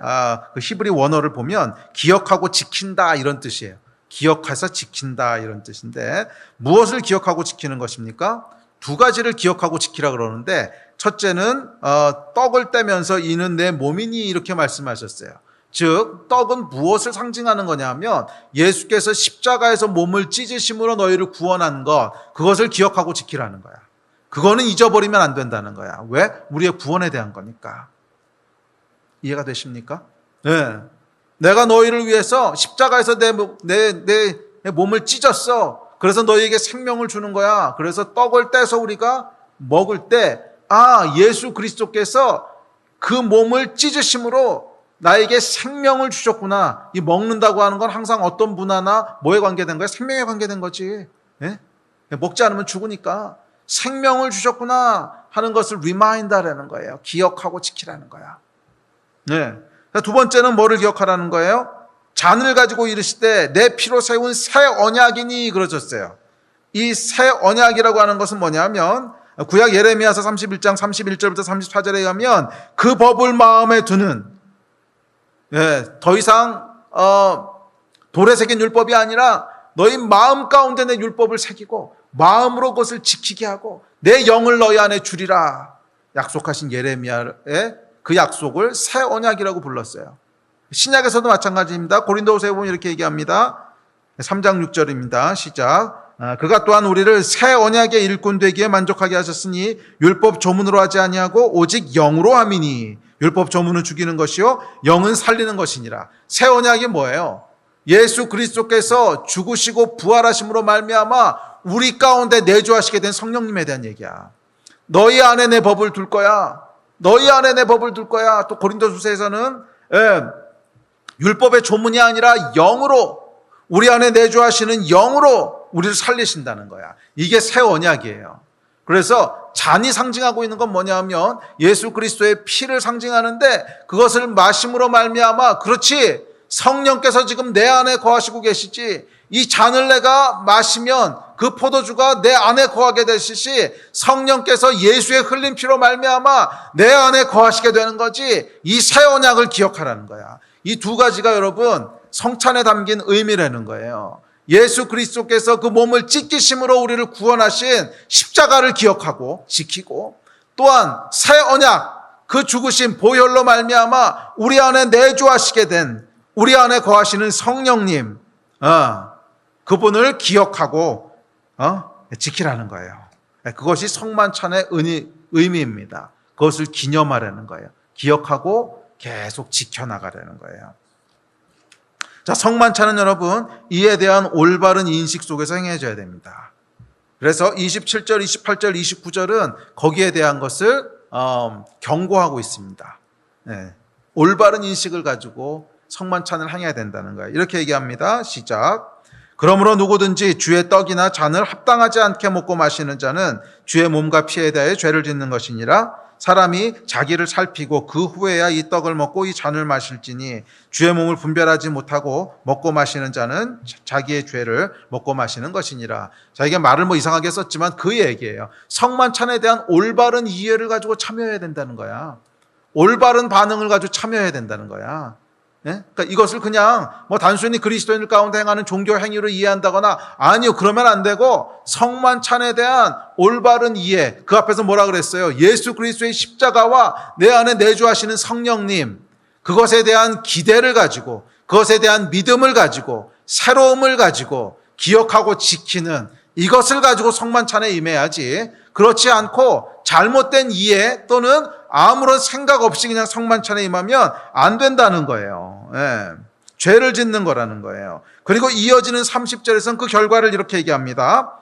그 히브리 원어를 보면 기억하고 지킨다, 이런 뜻이에요. 기억해서 지킨다, 이런 뜻인데, 무엇을 기억하고 지키는 것입니까? 두 가지를 기억하고 지키라 그러는데, 첫째는 떡을 떼면서 이는 내 몸이니, 이렇게 말씀하셨어요. 즉 떡은 무엇을 상징하는 거냐면, 예수께서 십자가에서 몸을 찢으심으로 너희를 구원한 것, 그것을 기억하고 지키라는 거야. 그거는 잊어버리면 안 된다는 거야. 왜? 우리의 구원에 대한 거니까. 이해가 되십니까? 네. 내가 너희를 위해서 십자가에서 내 몸을 찢었어. 그래서 너희에게 생명을 주는 거야. 그래서 떡을 떼서 우리가 먹을 때, 예수 그리스도께서 그 몸을 찢으심으로 나에게 생명을 주셨구나. 이 먹는다고 하는 건 항상 어떤 문화나 뭐에 관계된 거야? 생명에 관계된 거지. 먹지 않으면 죽으니까 생명을 주셨구나 하는 것을 리마인드하라는 거예요. 기억하고 지키라는 거야. 두 번째는 뭐를 기억하라는 거예요? 잔을 가지고 이르시되 내 피로 세운 새 언약이니, 그러셨어요. 이 새 언약이라고 하는 것은 뭐냐면, 구약 예레미야서 31장 31절부터 34절에 의하면 그 법을 마음에 두는, 더 이상 돌에 새긴 율법이 아니라 너희 마음 가운데 내 율법을 새기고 마음으로 그것을 지키게 하고 내 영을 너희 안에 주리라 약속하신 예레미야의 그 약속을 새 언약이라고 불렀어요. 신약에서도 마찬가지입니다. 고린도후서에 보면 이렇게 얘기합니다. 3장 6절입니다. 시작. 그가 또한 우리를 새 언약의 일꾼 되기에 만족하게 하셨으니 율법 조문으로 하지 아니하고 오직 영으로 함이니. 율법 조문은 죽이는 것이요 영은 살리는 것이니라. 새 언약이 뭐예요? 예수 그리스도께서 죽으시고 부활하심으로 말미암아 우리 가운데 내주하시게 된 성령님에 대한 얘기야. 너희 안에 내 법을 둘 거야. 너희 안에 내 법을 둘 거야. 또 고린도후서에서는 율법의 조문이 아니라 영으로, 우리 안에 내주하시는 영으로 우리를 살리신다는 거야. 이게 새 언약이에요. 그래서 잔이 상징하고 있는 건 뭐냐면 예수 그리스도의 피를 상징하는데, 그것을 마심으로 말미암아, 그렇지, 성령께서 지금 내 안에 거하시고 계시지, 이 잔을 내가 마시면 그 포도주가 내 안에 거하게 되시시, 성령께서 예수의 흘린 피로 말미암아 내 안에 거하시게 되는 거지. 이 새 언약을 기억하라는 거야. 이 두 가지가 여러분 성찬에 담긴 의미라는 거예요. 예수 그리스도께서 그 몸을 찢기심으로 우리를 구원하신 십자가를 기억하고 지키고, 또한 새 언약, 그 죽으신 보혈로 말미암아 우리 안에 내주하시게 된, 우리 안에 거하시는 성령님, 그분을 기억하고 지키라는 거예요. 그것이 성만찬의 의미입니다. 그것을 기념하라는 거예요. 기억하고 계속 지켜나가라는 거예요. 자, 성만찬은 여러분 이에 대한 올바른 인식 속에서 행해져야 됩니다. 그래서 27절, 28절, 29절은 거기에 대한 것을 경고하고 있습니다. 네. 올바른 인식을 가지고 성만찬을 행해야 된다는 거예요. 이렇게 얘기합니다. 시작. 그러므로 누구든지 주의 떡이나 잔을 합당하지 않게 먹고 마시는 자는 주의 몸과 피에 대해 죄를 짓는 것이니라. 사람이 자기를 살피고 그 후에야 이 떡을 먹고 이 잔을 마실지니 주의 몸을 분별하지 못하고 먹고 마시는 자는 자기의 죄를 먹고 마시는 것이니라. 자, 이게 말을 이상하게 썼지만 그 얘기예요. 성만찬에 대한 올바른 이해를 가지고 참여해야 된다는 거야. 올바른 반응을 가지고 참여해야 된다는 거야. 네? 그러니까 이것을 그냥 단순히 그리스도인들 가운데 행하는 종교 행위로 이해한다거나, 아니요, 그러면 안 되고 성만찬에 대한 올바른 이해, 그 앞에서 뭐라 그랬어요? 예수 그리스도의 십자가와 내 안에 내주하시는 성령님, 그것에 대한 기대를 가지고, 그것에 대한 믿음을 가지고, 새로움을 가지고 기억하고 지키는 이것을 가지고 성만찬에 임해야지, 그렇지 않고 잘못된 이해 또는 아무런 생각 없이 그냥 성만찬에 임하면 안 된다는 거예요. 예. 죄를 짓는 거라는 거예요. 그리고 이어지는 30절에서는 그 결과를 이렇게 얘기합니다.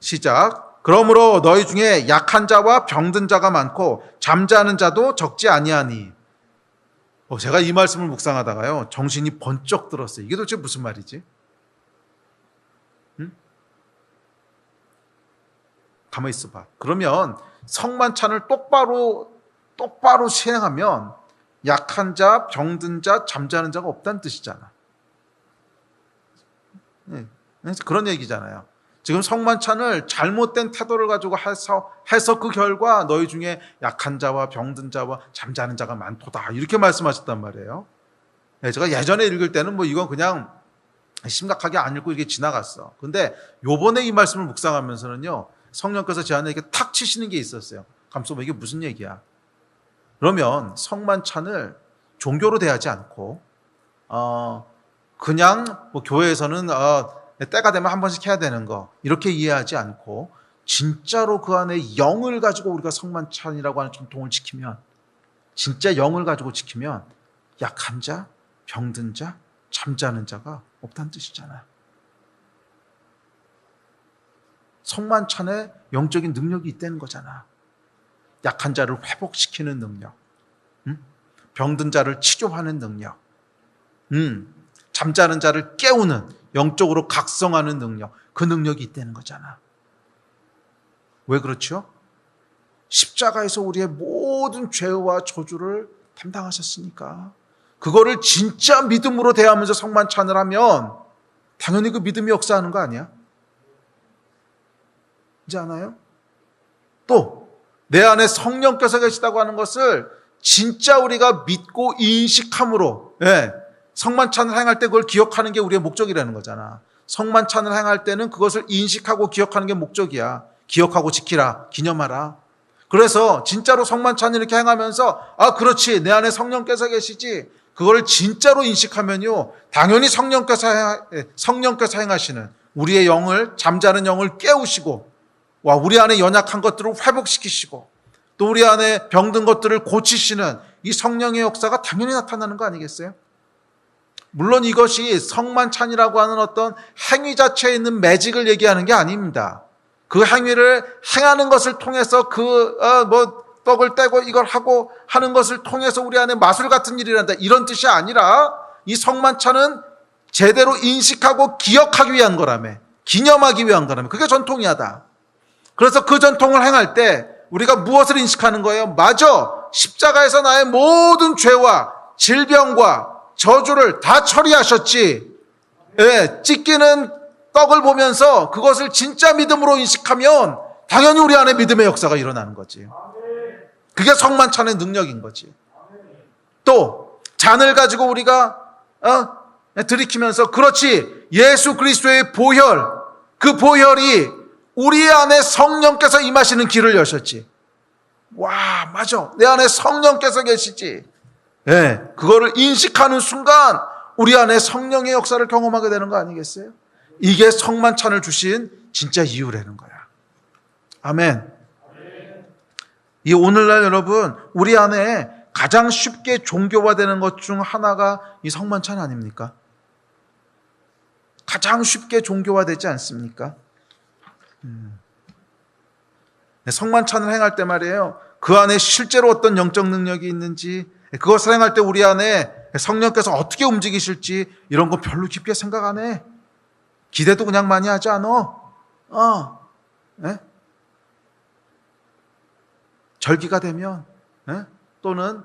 시작. 그러므로 너희 중에 약한 자와 병든 자가 많고 잠자는 자도 적지 아니하니. 제가 이 말씀을 묵상하다가요, 정신이 번쩍 들었어요. 이게 도대체 무슨 말이지? 가만히 있어봐. 그러면 성만찬을 똑바로 시행하면 약한 자, 병든 자, 잠자는 자가 없다는 뜻이잖아. 네. 그런 얘기잖아요. 지금 성만찬을 잘못된 태도를 가지고 해서 그 결과 너희 중에 약한 자와 병든 자와 잠자는 자가 많도다, 이렇게 말씀하셨단 말이에요. 네, 제가 예전에 읽을 때는 이건 그냥 심각하게 안 읽고 이렇게 지나갔어. 근데 요번에 이 말씀을 묵상하면서는요, 성령께서 제 안에 이렇게 탁 치시는 게 있었어요. 감독님, 이게 무슨 얘기야? 그러면 성만찬을 종교로 대하지 않고 그냥 교회에서는 때가 되면 한 번씩 해야 되는 거, 이렇게 이해하지 않고 진짜로 그 안에 영을 가지고 우리가 성만찬이라고 하는 전통을 지키면, 진짜 영을 가지고 지키면 약한 자, 병든 자, 잠자는 자가 없다는 뜻이잖아요. 성만찬에 영적인 능력이 있다는 거잖아. 약한 자를 회복시키는 능력, 병든 자를 치료하는 능력, 잠자는 자를 깨우는, 영적으로 각성하는 능력, 그 능력이 있다는 거잖아. 왜 그렇죠? 십자가에서 우리의 모든 죄와 저주를 담당하셨으니까. 그거를 진짜 믿음으로 대하면서 성만찬을 하면 당연히 그 믿음이 역사하는 거 아니야? 이제 아나요? 또 내 안에 성령께서 계시다고 하는 것을 진짜 우리가 믿고 인식함으로, 성만찬을 행할 때 그걸 기억하는 게 우리의 목적이라는 거잖아. 성만찬을 행할 때는 그것을 인식하고 기억하는 게 목적이야. 기억하고 지키라, 기념하라. 그래서 진짜로 성만찬을 이렇게 행하면서 그렇지, 내 안에 성령께서 계시지, 그걸 진짜로 인식하면요, 당연히 성령께서 행하시는 우리의 영을, 잠자는 영을 깨우시고, 우리 안에 연약한 것들을 회복시키시고, 또 우리 안에 병든 것들을 고치시는 이 성령의 역사가 당연히 나타나는 거 아니겠어요? 물론 이것이 성만찬이라고 하는 어떤 행위 자체에 있는 매직을 얘기하는 게 아닙니다. 그 행위를 행하는 것을 통해서 떡을 떼고 이걸 하고 하는 것을 통해서 우리 안에 마술 같은 일이 일어난다, 이런 뜻이 아니라, 이 성만찬은 제대로 인식하고 기억하기 위한 거라며, 기념하기 위한 거라며, 그게 전통이야다. 그래서 그 전통을 행할 때 우리가 무엇을 인식하는 거예요? 맞아, 십자가에서 나의 모든 죄와 질병과 저주를 다 처리하셨지. 찢기는 떡을 보면서 그것을 진짜 믿음으로 인식하면 당연히 우리 안에 믿음의 역사가 일어나는 거지. 그게 성만찬의 능력인 거지. 또 잔을 가지고 우리가 들이키면서, 그렇지, 예수 그리스도의 보혈, 그 보혈이 우리 안에 성령께서 임하시는 길을 여셨지. 맞아, 내 안에 성령께서 계시지. 그거를 인식하는 순간 우리 안에 성령의 역사를 경험하게 되는 거 아니겠어요? 이게 성만찬을 주신 진짜 이유라는 거야. 아멘. 이 오늘날 여러분, 우리 안에 가장 쉽게 종교화되는 것 중 하나가 이 성만찬 아닙니까? 가장 쉽게 종교화되지 않습니까? 성만찬을 행할 때 말이에요, 그 안에 실제로 어떤 영적 능력이 있는지, 그것을 행할 때 우리 안에 성령께서 어떻게 움직이실지 이런 거 별로 깊게 생각 안 해. 기대도 그냥 많이 하지 않아. 네? 절기가 되면, 또는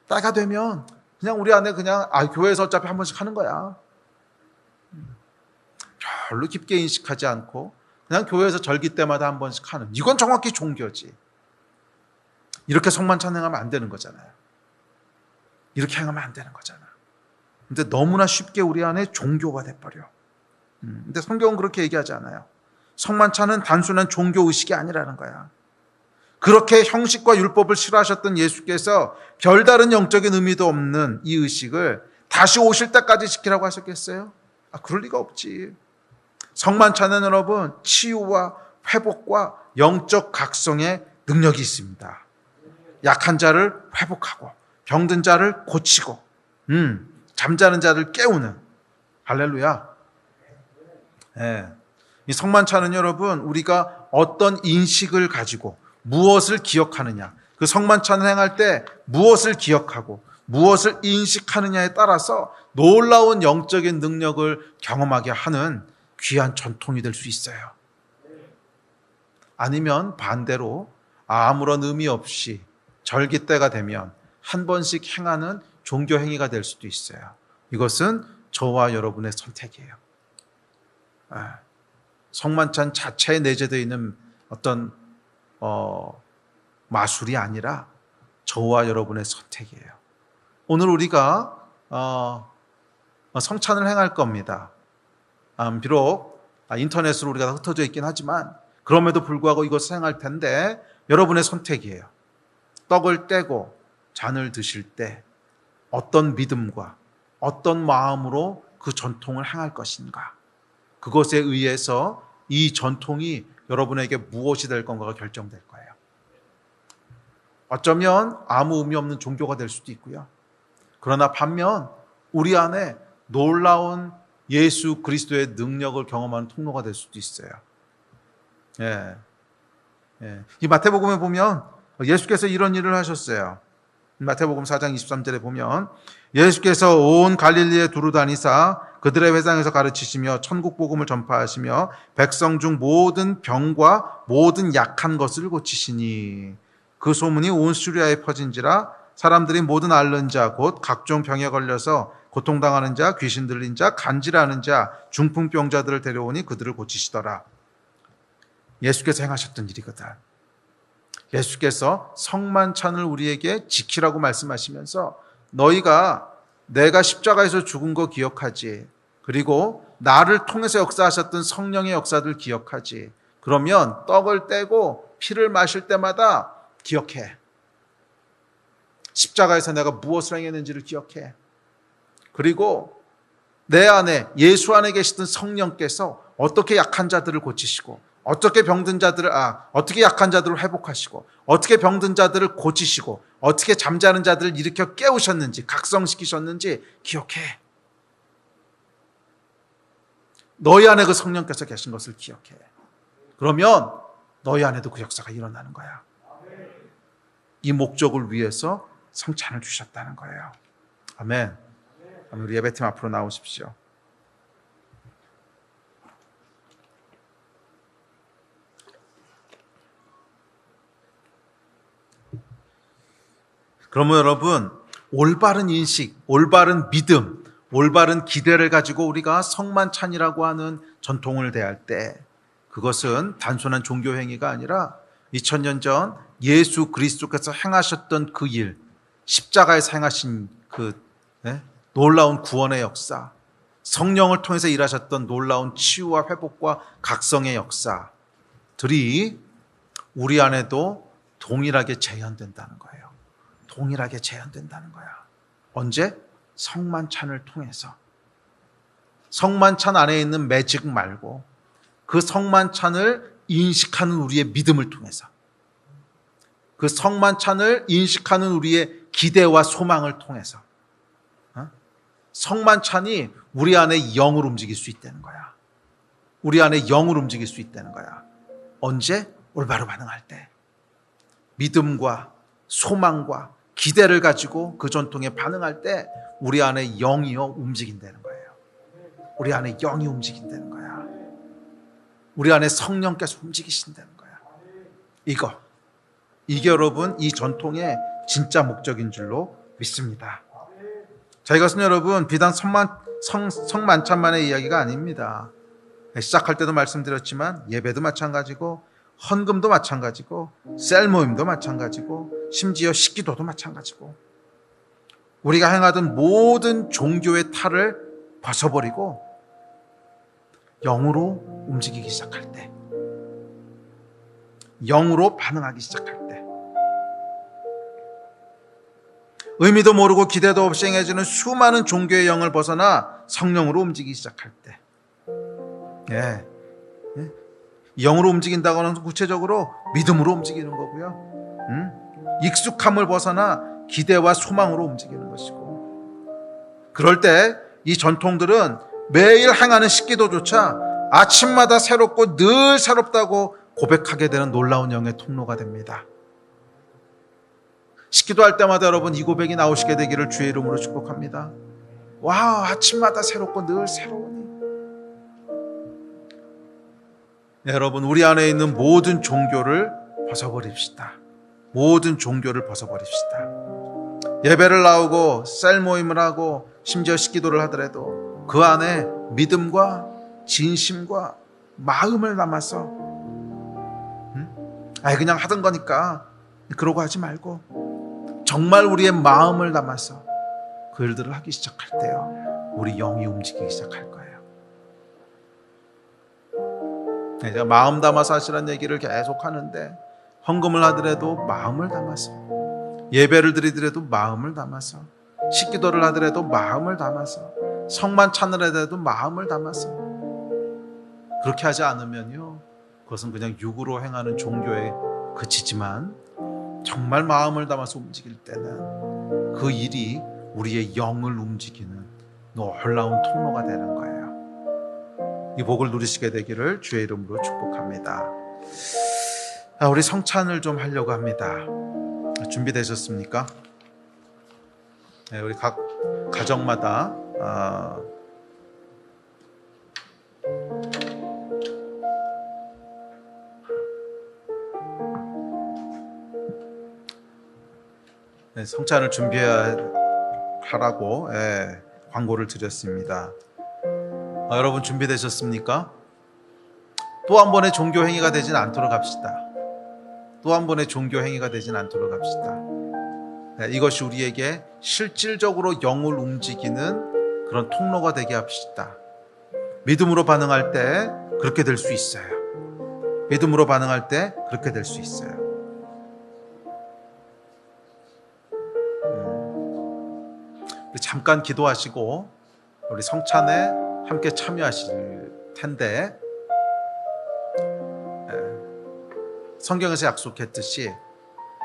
때가 되면 그냥 우리 안에 그냥 교회에서 어차피 한 번씩 하는 거야. 별로 깊게 인식하지 않고 그냥 교회에서 절기 때마다 한 번씩 하는, 이건 정확히 종교지. 이렇게 성만찬 행하면 안 되는 거잖아요. 이렇게 행하면 안 되는 거잖아. 근데 너무나 쉽게 우리 안에 종교가 돼버려. 근데 성경은 그렇게 얘기하지 않아요. 성만찬은 단순한 종교 의식이 아니라는 거야. 그렇게 형식과 율법을 싫어하셨던 예수께서 별다른 영적인 의미도 없는 이 의식을 다시 오실 때까지 지키라고 하셨겠어요? 그럴 리가 없지. 성만찬은 여러분, 치유와 회복과 영적 각성의 능력이 있습니다. 약한 자를 회복하고 병든 자를 고치고 잠자는 자를 깨우는, 할렐루야. 이 성만찬은 여러분, 우리가 어떤 인식을 가지고 무엇을 기억하느냐, 그 성만찬을 행할 때 무엇을 기억하고 무엇을 인식하느냐에 따라서 놀라운 영적인 능력을 경험하게 하는 귀한 전통이 될 수 있어요. 아니면 반대로 아무런 의미 없이 절기 때가 되면 한 번씩 행하는 종교 행위가 될 수도 있어요. 이것은 저와 여러분의 선택이에요. 성만찬 자체에 내재되어 있는 어떤 마술이 아니라 저와 여러분의 선택이에요. 오늘 우리가 성찬을 행할 겁니다. 비록 인터넷으로 우리가 흩어져 있긴 하지만 그럼에도 불구하고 이것을 행할 텐데 여러분의 선택이에요. 떡을 떼고 잔을 드실 때 어떤 믿음과 어떤 마음으로 그 전통을 행할 것인가, 그것에 의해서 이 전통이 여러분에게 무엇이 될 건가가 결정될 거예요. 어쩌면 아무 의미 없는 종교가 될 수도 있고요. 그러나 반면 우리 안에 놀라운 예수 그리스도의 능력을 경험하는 통로가 될 수도 있어요. 이 마태복음에 보면 예수께서 이런 일을 하셨어요. 마태복음 4장 23절에 보면 예수께서 온 갈릴리에 두루 다니사 그들의 회당에서 가르치시며 천국 복음을 전파하시며 백성 중 모든 병과 모든 약한 것을 고치시니 그 소문이 온 시리아에 퍼진지라 사람들이 모든 앓는 자 곧 각종 병에 걸려서 고통당하는 자, 귀신 들린 자, 간질하는 자, 중풍병자들을 데려오니 그들을 고치시더라. 예수께서 행하셨던 일이거든. 예수께서 성만찬을 우리에게 지키라고 말씀하시면서 너희가 내가 십자가에서 죽은 거 기억하지, 그리고 나를 통해서 역사하셨던 성령의 역사들 기억하지, 그러면 떡을 떼고 피를 마실 때마다 기억해. 십자가에서 내가 무엇을 행했는지를 기억해. 그리고 내 안에, 예수 안에 계시던 성령께서 어떻게 약한 자들을 고치시고 어떻게 병든 자들을 어떻게 약한 자들을 회복하시고 어떻게 병든 자들을 고치시고 어떻게 잠자는 자들을 일으켜 깨우셨는지, 각성시키셨는지 기억해. 너희 안에 그 성령께서 계신 것을 기억해. 그러면 너희 안에도 그 역사가 일어나는 거야. 이 목적을 위해서 성찬을 주셨다는 거예요. 아멘. 우리 예배팀 앞으로 나오십시오. 그러면 여러분, 올바른 인식, 올바른 믿음, 올바른 기대를 가지고 우리가 성만찬이라고 하는 전통을 대할 때 그것은 단순한 종교 행위가 아니라 2000년 전 예수 그리스도께서 행하셨던 그 일, 십자가에서 행하신 그 놀라운 구원의 역사, 성령을 통해서 일하셨던 놀라운 치유와 회복과 각성의 역사들이 우리 안에도 동일하게 재현된다는 거예요. 동일하게 재현된다는 거야. 언제? 성만찬을 통해서, 성만찬 안에 있는 매직 말고 그 성만찬을 인식하는 우리의 믿음을 통해서, 그 성만찬을 인식하는 우리의 기대와 소망을 통해서 성만찬이 우리 안에 영을 움직일 수 있다는 거야. 우리 안에 영을 움직일 수 있다는 거야. 언제? 올바로 반응할 때. 믿음과 소망과 기대를 가지고 그 전통에 반응할 때 우리 안에 영이요 움직인다는 거예요. 우리 안에 영이 움직인다는 거야. 우리 안에 성령께서 움직이신다는 거야. 이게 여러분 이 전통의 진짜 목적인 줄로 믿습니다. 자, 이것은 여러분 비단 성만찬만의 이야기가 아닙니다. 시작할 때도 말씀드렸지만 예배도 마찬가지고 헌금도 마찬가지고 셀 모임도 마찬가지고 심지어 식기도도 마찬가지고 우리가 행하던 모든 종교의 탈을 벗어버리고 영으로 움직이기 시작할 때, 영으로 반응하기 시작할 때, 의미도 모르고 기대도 없이 행해지는 수많은 종교의 영을 벗어나 성령으로 움직이기 시작할 때, 영으로 움직인다고는 구체적으로 믿음으로 움직이는 거고요. 익숙함을 벗어나 기대와 소망으로 움직이는 것이고, 그럴 때 이 전통들은 매일 행하는 식기도조차 아침마다 새롭고 늘 새롭다고 고백하게 되는 놀라운 영의 통로가 됩니다. 식기도할 때마다 여러분 이 고백이 나오시게 되기를 주의 이름으로 축복합니다. 와, 아침마다 새롭고 늘 새로우니. 네, 여러분 우리 안에 있는 모든 종교를 벗어버립시다. 모든 종교를 벗어버립시다. 예배를 나오고 셀 모임을 하고 심지어 식기도를 하더라도 그 안에 믿음과 진심과 마음을 담아서 그냥 하던 거니까 그러고 하지 말고 정말 우리의 마음을 담아서 그 일들을 하기 시작할 때요, 우리 영이 움직이기 시작할 거예요. 제가 마음 담아서 하시라는 얘기를 계속 하는데, 헌금을 하더라도 마음을 담아서, 예배를 드리더라도 마음을 담아서, 식기도를 하더라도 마음을 담아서, 성만 찬으라도 마음을 담아서, 그렇게 하지 않으면요, 그것은 그냥 육으로 행하는 종교에 그치지만 정말 마음을 담아서 움직일 때는 그 일이 우리의 영을 움직이는 놀라운 통로가 되는 거예요. 이 복을 누리시게 되기를 주의 이름으로 축복합니다. 우리 성찬을 좀 하려고 합니다. 준비되셨습니까? 네, 우리 각 가정마다 성찬을 준비하라고 광고를 드렸습니다. 여러분 준비되셨습니까? 또 한 번의 종교 행위가 되진 않도록 합시다. 또 한 번의 종교 행위가 되진 않도록 합시다. 이것이 우리에게 실질적으로 영을 움직이는 그런 통로가 되게 합시다. 믿음으로 반응할 때 그렇게 될 수 있어요. 믿음으로 반응할 때 그렇게 될 수 있어요. 우리 잠깐 기도하시고 우리 성찬에 함께 참여하실 텐데, 성경에서 약속했듯이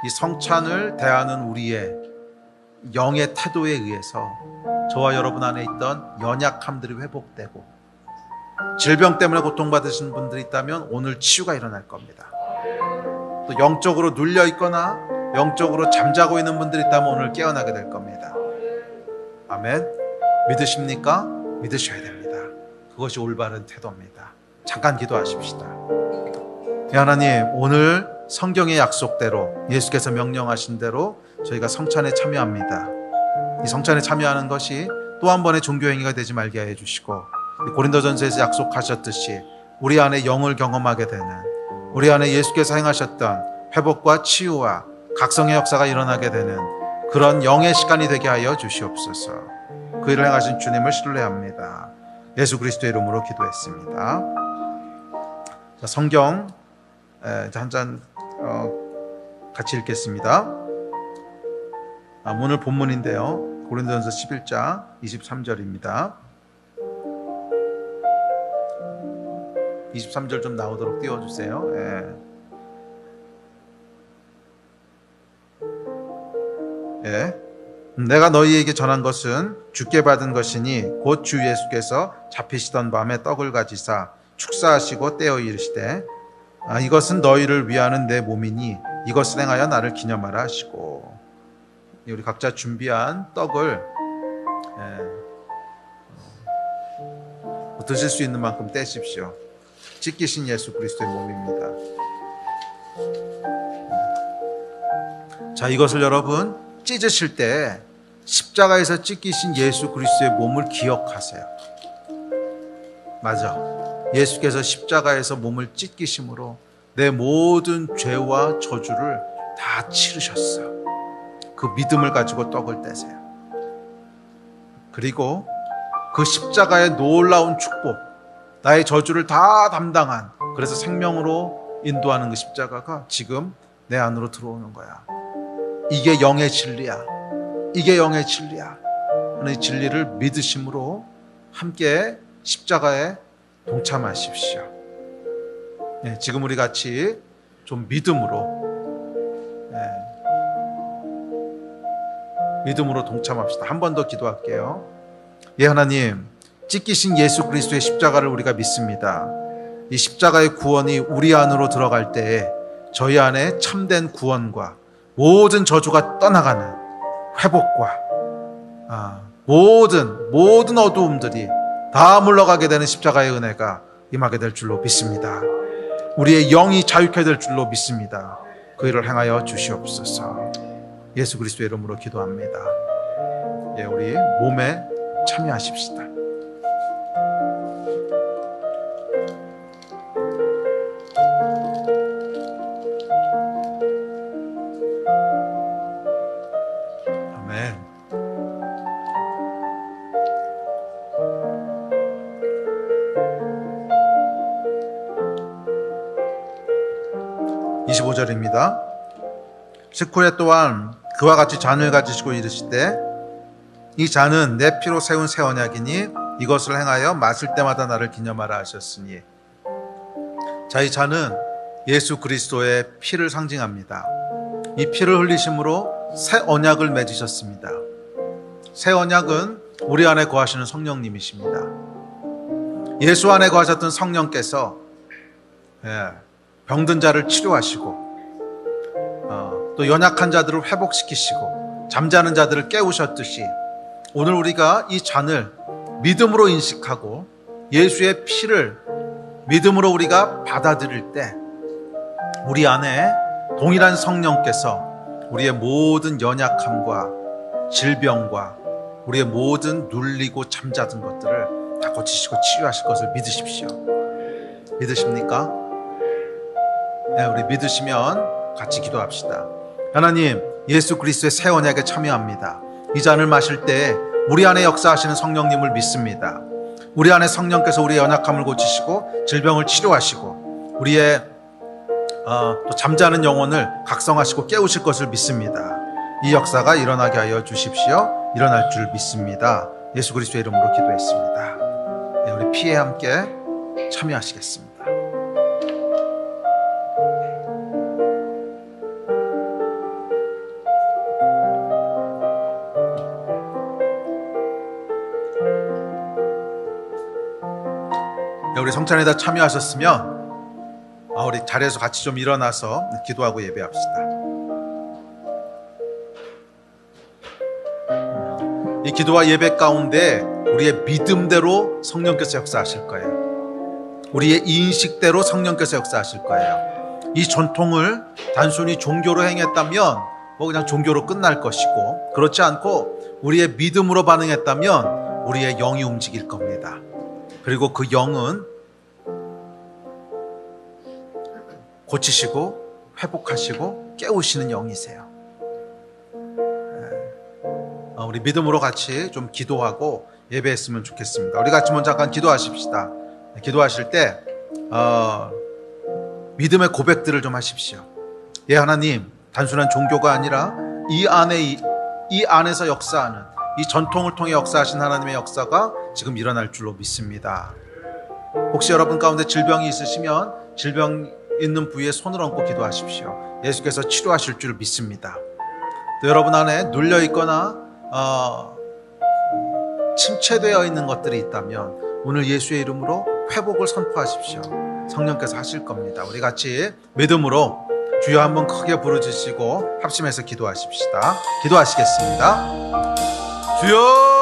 이 성찬을 대하는 우리의 영의 태도에 의해서 저와 여러분 안에 있던 연약함들이 회복되고, 질병 때문에 고통받으시는 분들이 있다면 오늘 치유가 일어날 겁니다. 또 영적으로 눌려 있거나 영적으로 잠자고 있는 분들이 있다면 오늘 깨어나게 될 겁니다. 아멘. 믿으십니까? 믿으셔야 됩니다. 그것이 올바른 태도입니다. 잠깐 기도하십시다. 하나님, 오늘 성경의 약속대로 예수께서 명령하신 대로 저희가 성찬에 참여합니다. 이 성찬에 참여하는 것이 또 한 번의 종교행위가 되지 말게 해 주시고, 고린도전서에서 약속하셨듯이 우리 안에 영을 경험하게 되는, 우리 안에 예수께서 행하셨던 회복과 치유와 각성의 역사가 일어나게 되는 그런 영의 시간이 되게 하여 주시옵소서. 그 일을 행하신 주님을 신뢰합니다. 예수 그리스도의 이름으로 기도했습니다. 자, 성경 한 장 같이 읽겠습니다. 오늘 본문인데요, 고린도전서 11장 23절입니다. 23절 좀 나오도록 띄워주세요. 내가 너희에게 전한 것은 주께 받은 것이니 곧 주 예수께서 잡히시던 밤에 떡을 가지사 축사하시고 떼어 이르시되 이것은 너희를 위하는 내 몸이니 이것을 행하여 나를 기념하라 하시고, 우리 각자 준비한 떡을 드실 수 있는 만큼 떼십시오. 찢기신 예수 그리스도의 몸입니다. 자, 이것을 여러분 찢으실 때 십자가에서 찢기신 예수 그리스도의 몸을 기억하세요. 맞아. 예수께서 십자가에서 몸을 찢기심으로 내 모든 죄와 저주를 다 치르셨어요. 그 믿음을 가지고 떡을 떼세요. 그리고 그 십자가의 놀라운 축복, 나의 저주를 다 담당한, 그래서 생명으로 인도하는 그 십자가가 지금 내 안으로 들어오는 거야. 이게 영의 진리야. 이게 영의 진리야. 이 진리를 믿으심으로 함께 십자가에 동참하십시오. 지금 우리 같이 좀 믿음으로 동참합시다. 한 번 더 기도할게요. 하나님, 찢기신 예수 그리스도의 십자가를 우리가 믿습니다. 이 십자가의 구원이 우리 안으로 들어갈 때에 저희 안에 참된 구원과 모든 저주가 떠나가는 회복과 모든 어두움들이 다 물러가게 되는 십자가의 은혜가 임하게 될 줄로 믿습니다. 우리의 영이 자유케 될 줄로 믿습니다. 그 일을 행하여 주시옵소서. 예수 그리스도의 이름으로 기도합니다. 우리 몸에 참여하십시다. 아멘. (25절입니다) 식후에 또한 그와 같이 잔을 가지시고 이르시되 이 잔은 내 피로 세운 새 언약이니 이것을 행하여 마실 때마다 나를 기념하라 하셨으니. 자, 이 잔은 예수 그리스도의 피를 상징합니다. 이 피를 흘리심으로 새 언약을 맺으셨습니다. 새 언약은 우리 안에 거하시는 성령님이십니다. 예수 안에 거하셨던 성령께서 병든 자를 치료하시고 또 연약한 자들을 회복시키시고 잠자는 자들을 깨우셨듯이 오늘 우리가 이 잔을 믿음으로 인식하고 예수의 피를 믿음으로 우리가 받아들일 때 우리 안에 동일한 성령께서 우리의 모든 연약함과 질병과 우리의 모든 눌리고 잠자던 것들을 다 고치시고 치유하실 것을 믿으십시오. 믿으십니까? 우리 믿으시면 같이 기도합시다. 하나님, 예수 그리스도의 새 언약에 참여합니다. 이 잔을 마실 때 우리 안에 역사하시는 성령님을 믿습니다. 우리 안에 성령께서 우리의 연약함을 고치시고 질병을 치료하시고 우리의 또 잠자는 영혼을 각성하시고 깨우실 것을 믿습니다. 이 역사가 일어나게 하여 주십시오. 일어날 줄 믿습니다. 예수 그리스도의 이름으로 기도했습니다. 우리 피에 함께 참여하시겠습니다. 우리 성찬에다 참여하셨으면 우리 자리에서 같이 좀 일어나서 기도하고 예배합시다. 이 기도와 예배 가운데 우리의 믿음대로 성령께서 역사하실 거예요. 우리의 인식대로 성령께서 역사하실 거예요. 이 전통을 단순히 종교로 행했다면 그냥 종교로 끝날 것이고, 그렇지 않고 우리의 믿음으로 반응했다면 우리의 영이 움직일 겁니다. 그리고 그 영은 고치시고 회복하시고 깨우시는 영이세요. 우리 믿음으로 같이 좀 기도하고 예배했으면 좋겠습니다. 우리 같이 먼저 잠깐 기도하십시다. 기도하실 때 믿음의 고백들을 좀 하십시오. 하나님, 단순한 종교가 아니라 이 안에서 역사하는 이 전통을 통해 역사하신 하나님의 역사가 지금 일어날 줄로 믿습니다. 혹시 여러분 가운데 질병이 있으시면 질병 있는 부위에 손을 얹고 기도하십시오. 예수께서 치료하실 줄 믿습니다. 또 여러분 안에 눌려 있거나 침체되어 있는 것들이 있다면 오늘 예수의 이름으로 회복을 선포하십시오. 성령께서 하실 겁니다. 우리 같이 믿음으로 주여 한번 크게 부르짖으시고 합심해서 기도하십시다. 기도하시겠습니다. 주여!